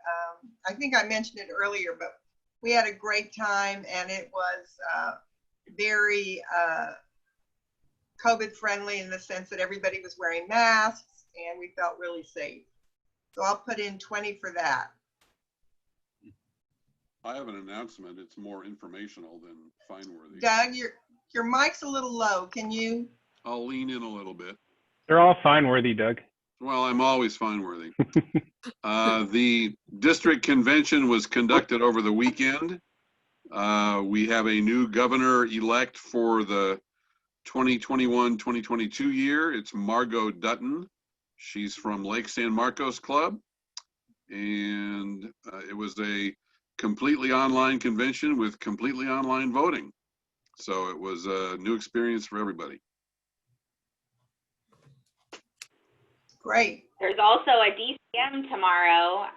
S4: I think I mentioned it earlier, but We had a great time, and it was very COVID friendly in the sense that everybody was wearing masks and we felt really safe. So I'll put in 20 for that.
S5: I have an announcement. It's more informational than fine-worthy.
S4: Doug, your mic's a little low. Can you?
S5: I'll lean in a little bit.
S6: They're all fine worthy, Doug.
S5: Well, I'm always fine-worthy. The district convention was conducted over the weekend. We have a new governor-elect for the 2021-2022 year. It's Margot Dutton. She's from Lake San Marcos Club. And it was a completely online convention with completely online voting. So it was a new experience for everybody.
S4: Great.
S9: There's also a DCM tomorrow.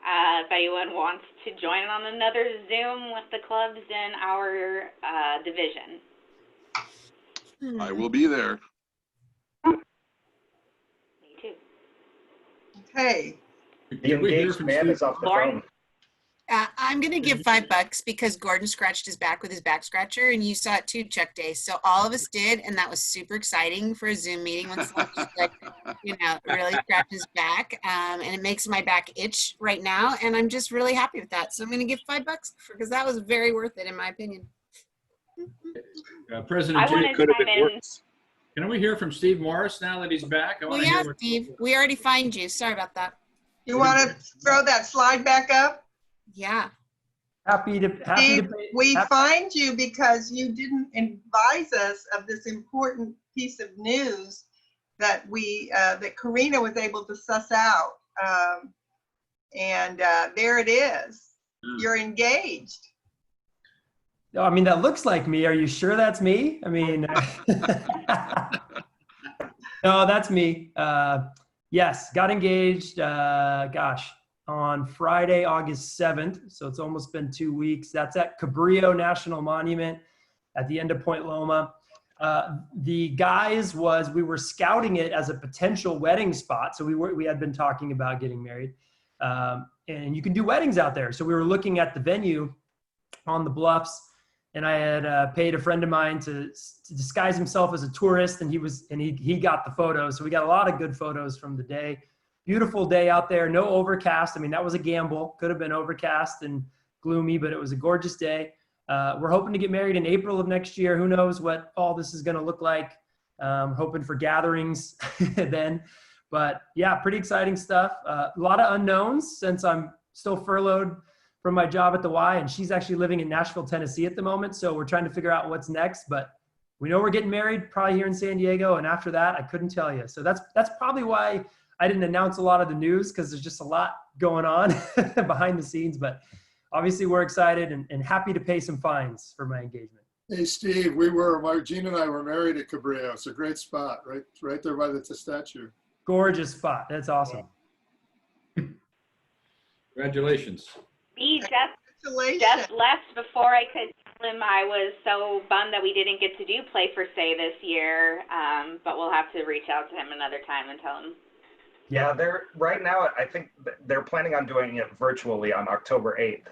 S9: If anyone wants to join on another Zoom with the clubs in our division.
S5: I will be there.
S9: Me too.
S4: Okay.
S17: The engaged man is off the phone.
S12: I'm going to give $5 because Gordon scratched his back with his back scratcher, and you saw it too, Chuck Day. So all of us did, and that was super exciting for a Zoom meeting when someone just like, really scratched his back. And it makes my back itch right now, and I'm just really happy with that. So I'm going to give $5 because that was very worth it, in my opinion.
S14: President
S9: Jay,
S14: can we hear from Steve Morris now that he's back?
S12: Well, yeah, Steve, we already fined you. Sorry about that.
S4: You want to throw that slide back up?
S12: Yeah.
S19: Happy to
S4: Steve, we fined you because you didn't advise us of this important piece of news that that Karina was able to suss out. And there it is. You're engaged.
S19: No, I mean, that looks like me. Are you sure that's me? I mean, no, that's me. Yes, got engaged, on Friday, August 7th. So it's almost been 2 weeks. That's at Cabrillo National Monument at the end of Point Loma. The guys we were scouting it as a potential wedding spot. So we had been talking about getting married. And you can do weddings out there. So we were looking at the venue on the bluffs, and I had paid a friend of mine to disguise himself as a tourist, and he got the photos. So we got a lot of good photos from the day. Beautiful day out there, no overcast. I mean, that was a gamble. Could have been overcast and gloomy, but it was a gorgeous day. We're hoping to get married in April of next year. Who knows what all this is going to look like. Hoping for gatherings then. But yeah, pretty exciting stuff. A lot of unknowns since I'm still furloughed from my job at the Y, and she's actually living in Nashville, Tennessee at the moment. So we're trying to figure out what's next, but we know we're getting married probably here in San Diego. And after that, I couldn't tell you. So that's probably why I didn't announce a lot of the news, because there's just a lot going on behind the scenes, but obviously we're excited and happy to pay some fines for my engagement.
S17: Hey, Steve, Gene and I were married at Cabrillo. It's a great spot, right there by the statue.
S19: Gorgeous spot. That's awesome.
S14: Congratulations.
S9: He just left before I could tell him. I was so bummed that we didn't get to do Play for Say this year, but we'll have to reach out to him another time and tell him.
S18: Yeah, right now, I think they're planning on doing it virtually on October 8th.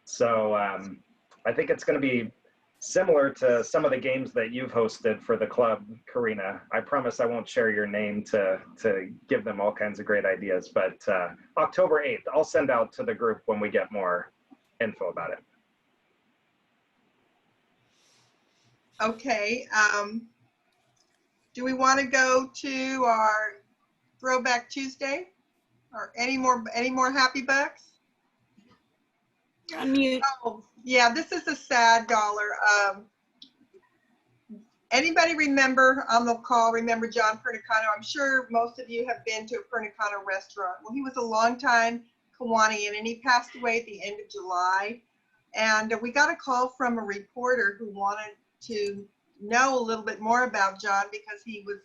S18: So I think it's going to be similar to some of the games that you've hosted for the club, Karina. I promise I won't share your name to give them all kinds of great ideas, but October 8th, I'll send out to the group when we get more info about it.
S4: Okay. Do we want to go to our Throwback Tuesday, or any more happy bucks?
S12: Unmute.
S4: Oh, yeah, this is a sad dollar. Anybody remember on the call, remember John Pernicano? I'm sure most of you have been to a Pernicano restaurant. Well, he was a longtime Kiwanian, and he passed away at the end of July. And we got a call from a reporter who wanted to know a little bit more about John, because he was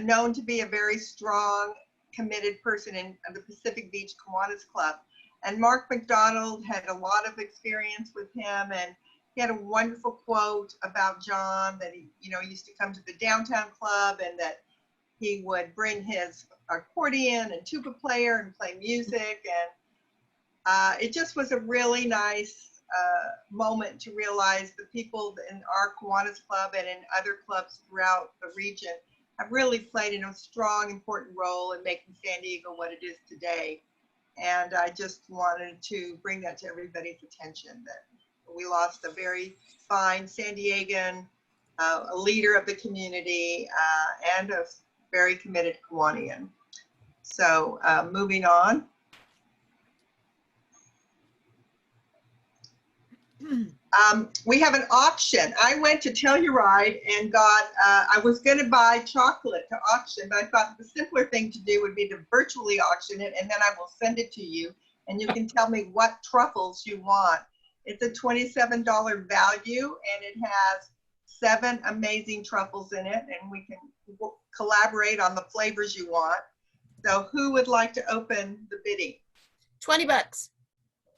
S4: known to be a very strong, committed person in the Pacific Beach Kiwanis Club. And Mark McDonald had a lot of experience with him, and he had a wonderful quote about John, that he used to come to the downtown club, and that he would bring his accordion and tuba player and play music. And it just was a really nice moment to realize the people in our Kiwanis Club and in other clubs throughout the region have really played a strong, important role in making San Diego what it is today. And I just wanted to bring that to everybody's attention, that we lost a very fine San Diegan, a leader of the community, and a very committed Kiwanian. So moving on. We have an auction. I went to Telluride and got, I was going to buy chocolate to auction, but I thought the simpler thing to do would be to virtually auction it, and then I will send it to you, and you can tell me what truffles you want. It's a $27 value, and it has 7 amazing truffles in it, and we can collaborate on the flavors you want. So who would like to open the bidding?
S12: 20 bucks.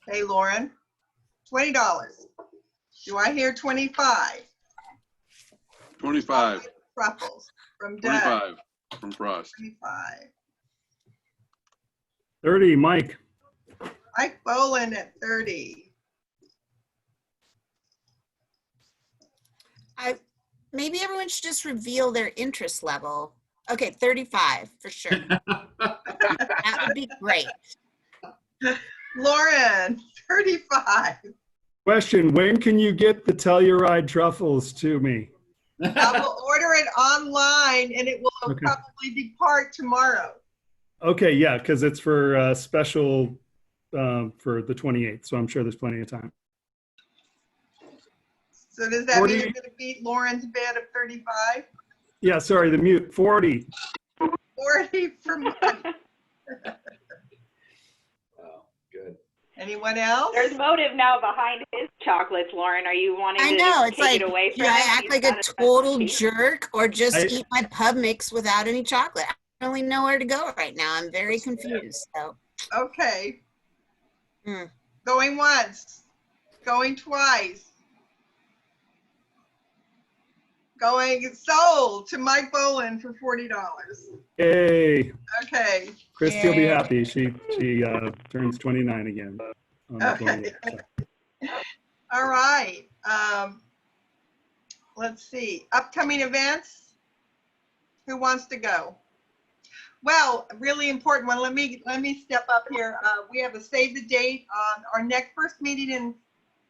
S4: Okay, Lauren, $20. Do I hear 25?
S5: 25.
S4: Truffles from Doug.
S5: 25 from Frost.
S4: 25.
S20: 30, Mike.
S4: Mike Boland at 30.
S12: Maybe everyone should just reveal their interest level. Okay, 35 for sure. That would be great.
S4: Lauren, 35.
S20: Question, when can you get the Telluride truffles to me?
S4: I will order it online and it will probably depart tomorrow.
S20: Okay, yeah, because it's for special for the 28th, so I'm sure there's plenty of time.
S4: So does that
S20: 40.
S4: mean you're going to beat Lauren's bid of 35?
S20: Yeah, sorry, the mute, 40.
S4: 40 for Mike.
S7: Wow, good.
S4: Anyone else?
S9: There's motive now behind his chocolates, Lauren. Are you wanting
S12: I
S9: to
S12: know, it's
S9: take
S12: like,
S9: it away
S12: do
S9: from
S12: I
S9: him?
S12: act
S9: He's
S12: like a
S9: got
S12: total jerk or just
S20: I-
S12: eat my pub mix without any chocolate? I don't really know where to go right now. I'm very confused. So,
S4: Okay. Going once. Going twice. Going sold to Mike Boland for $40.
S20: Yay.
S4: Okay.
S20: Christy will be happy. She turns 29 again on the
S4: Okay.
S20: 28th. So.
S4: All right. Let's see. Upcoming events. Who wants to go? Well, a really important one. Let me step up here. We have a save the date on our next first meeting in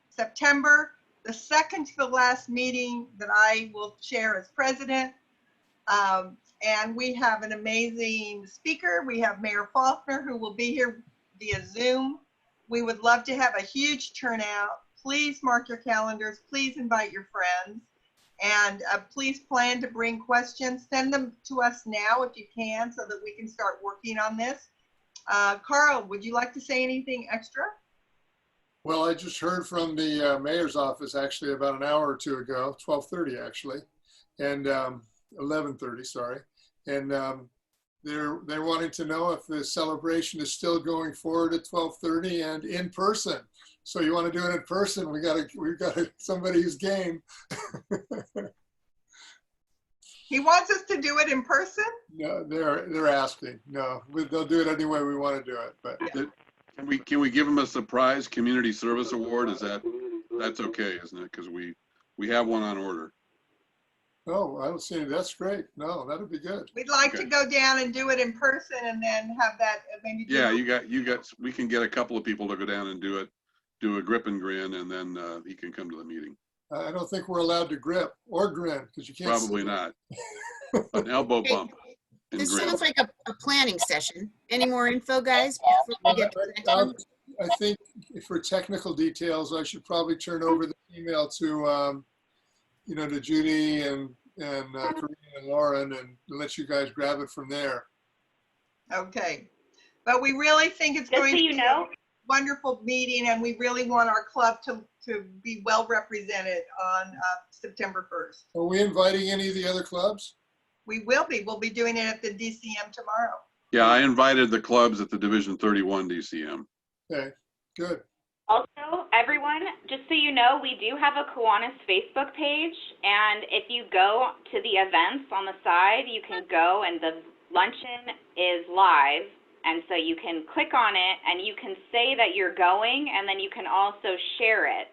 S4: September. The second to the last meeting that I will chair as president. And we have an amazing speaker. We have Mayor Faulkner, who will be here via Zoom. We would love to have a huge turnout. Please mark your calendars. Please invite your friends. And please plan to bring questions. Send them to us now if you can so that we can start working on this. Carl, would you like to say anything extra?
S17: Well, I just heard from the mayor's office actually about an hour or two ago, 12:30 actually, and 11:30, sorry. And they're wanting to know if the celebration is still going forward at 12:30 and in person. So you want to do it in person? We've got somebody who's game.
S4: He wants us to do it in person?
S17: No, they're asking. No, they'll do it any way we want to do it. But
S5: Can we give them a surprise community service award? That's okay, isn't it? Because we have one on order.
S17: oh, I don't see. That's great. No, that'd be good.
S4: We'd like to go down and do it in person and then have that maybe.
S5: Yeah, we can get a couple of people to go down and do a grip and grin, and then he can come to the meeting.
S17: I don't think we're allowed to grip or grin because you can't.
S5: Probably not. An elbow bump. And
S12: this
S5: grin.
S12: sounds like a planning session. Any more info, guys? Before we get to the next one?
S17: I think for technical details, I should probably turn over the email to, to Judy and Karina and Lauren and let you guys grab it from there.
S4: Okay. But we really think it's going to be a wonderful meeting, and we really want our club to be well represented on September 1st.
S17: Are we inviting any of the other clubs?
S4: We will be. We'll be doing it at the DCM tomorrow.
S5: Yeah, I invited the clubs at the Division 31 DCM.
S17: Okay, good.
S9: Also, everyone, just so you know, we do have a Kiwanis Facebook page, and if you go to the events on the side, you can go, and the luncheon is live, And so you can click on it and you can say that you're going, and then you can also share it.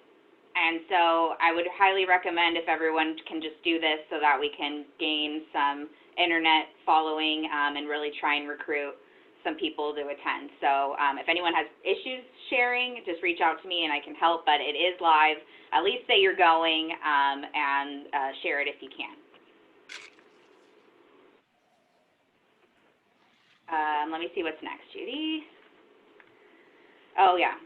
S9: And so I would highly recommend if everyone can just do this so that we can gain some internet following and really try and recruit some people to attend. So if anyone has issues sharing, just reach out to me and I can help, but it is live. At least say you're going and share it if you can. Let me see what's next, Judy. Oh, yeah.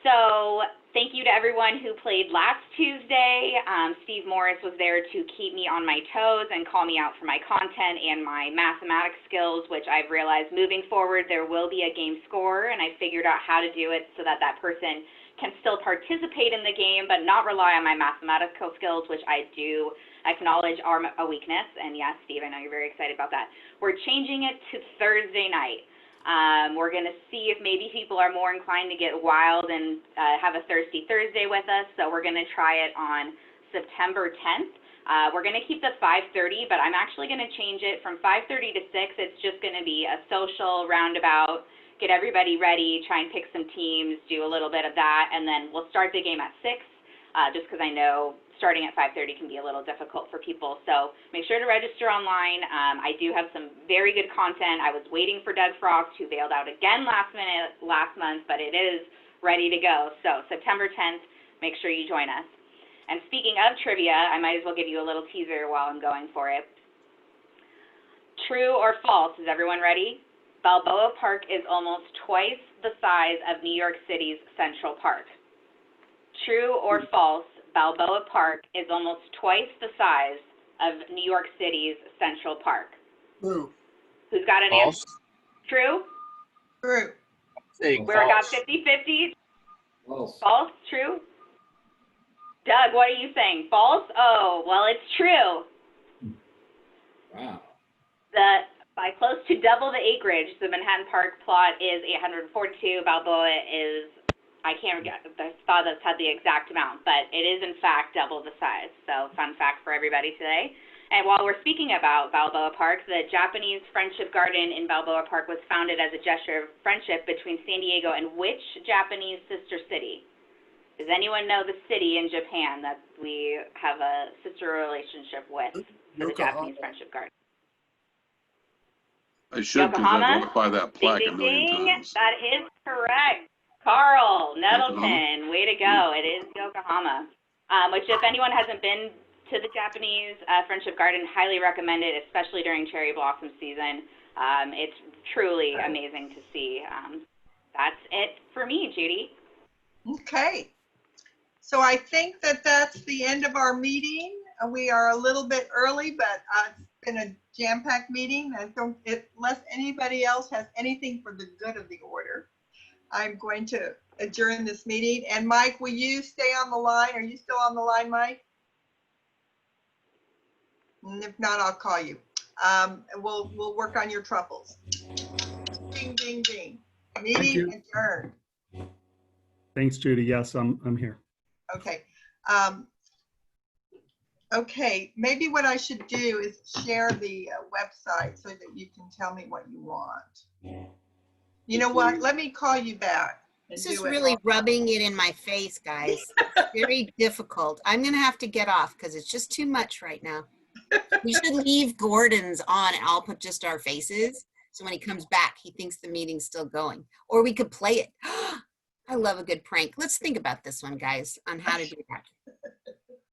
S9: So thank you to everyone who played last Tuesday. Steve Morris was there to keep me on my toes and call me out for my content and my mathematics skills, which I've realized moving forward there will be a game score, and I figured out how to do it so that that person can still participate in the game but not rely on my mathematical skills, which I do acknowledge are a weakness. And yes, Steve, I know you're very excited about that. We're changing it to Thursday night. We're going to see if maybe people are more inclined to get wild and have a Thirsty Thursday with us. So we're going to try it on September 10th. We're going to keep the 5:30, but I'm actually going to change it from 5:30 to 6. It's just going to be a social roundabout, get everybody ready, try and pick some teams, do a little bit of that, and then we'll start the game at 6, just because I know starting at 5:30 can be a little difficult for people. So make sure to register online. I do have some very good content. I was waiting for Doug Frost, who bailed out again last month, but it is ready to go. So September 10th, make sure you join us. And speaking of trivia, I might as well give you a little teaser while I'm going for it. True or false? Is everyone ready? Balboa Park is almost twice the size of New York City's Central Park. True or false? Balboa Park is almost twice the size of New York City's Central Park.
S17: True.
S9: Who's got an
S11: False.
S9: answer? True?
S4: True.
S11: Saying
S9: We're got
S11: false.
S9: 50-50.
S14: False.
S9: False? True? Doug, what are you saying? False? Oh, well, it's true.
S14: Wow.
S9: By close to double the acreage, the Manhattan Park plot is 842. Balboa is, I thought that's had the exact amount, but it is in fact double the size. So fun fact for everybody today. And while we're speaking about Balboa Park, the Japanese Friendship Garden in Balboa Park was founded as a gesture of friendship between San Diego and which Japanese sister city? Does anyone know the city in Japan that we have a sister relationship with for the Japanese Friendship Garden?
S5: I should, because I've walked by that plaque a million times.
S9: That is correct. Carl Nettleton, way to go. It is Yokohama, which if anyone hasn't been to the Japanese Friendship Garden, highly recommend it, especially during cherry blossom season. It's truly amazing to see. That's it for me, Judy.
S4: Okay. So I think that that's the end of our meeting. We are a little bit early, but it's been a jam-packed meeting. And so unless anybody else has anything for the good of the order, I'm going to adjourn this meeting. And Mike, will you stay on the line? Are you still on the line, Mike? And if not, I'll call you. We'll work on your troubles. Ding, ding, ding. Meeting adjourned.
S20: Thanks, Judy. Yes, I'm here.
S4: Okay. Okay, maybe what I should do is share the website so that you can tell me what you want. You know what? Let me call you back.
S12: This is really rubbing it in my face, guys. It's very difficult. I'm going to have to get off because it's just too much right now. We should leave Gordon's on and I'll put just our faces. So when he comes back, he thinks the meeting's still going. Or we could play it. I love a good prank. Let's think about this one, guys, on how to do that.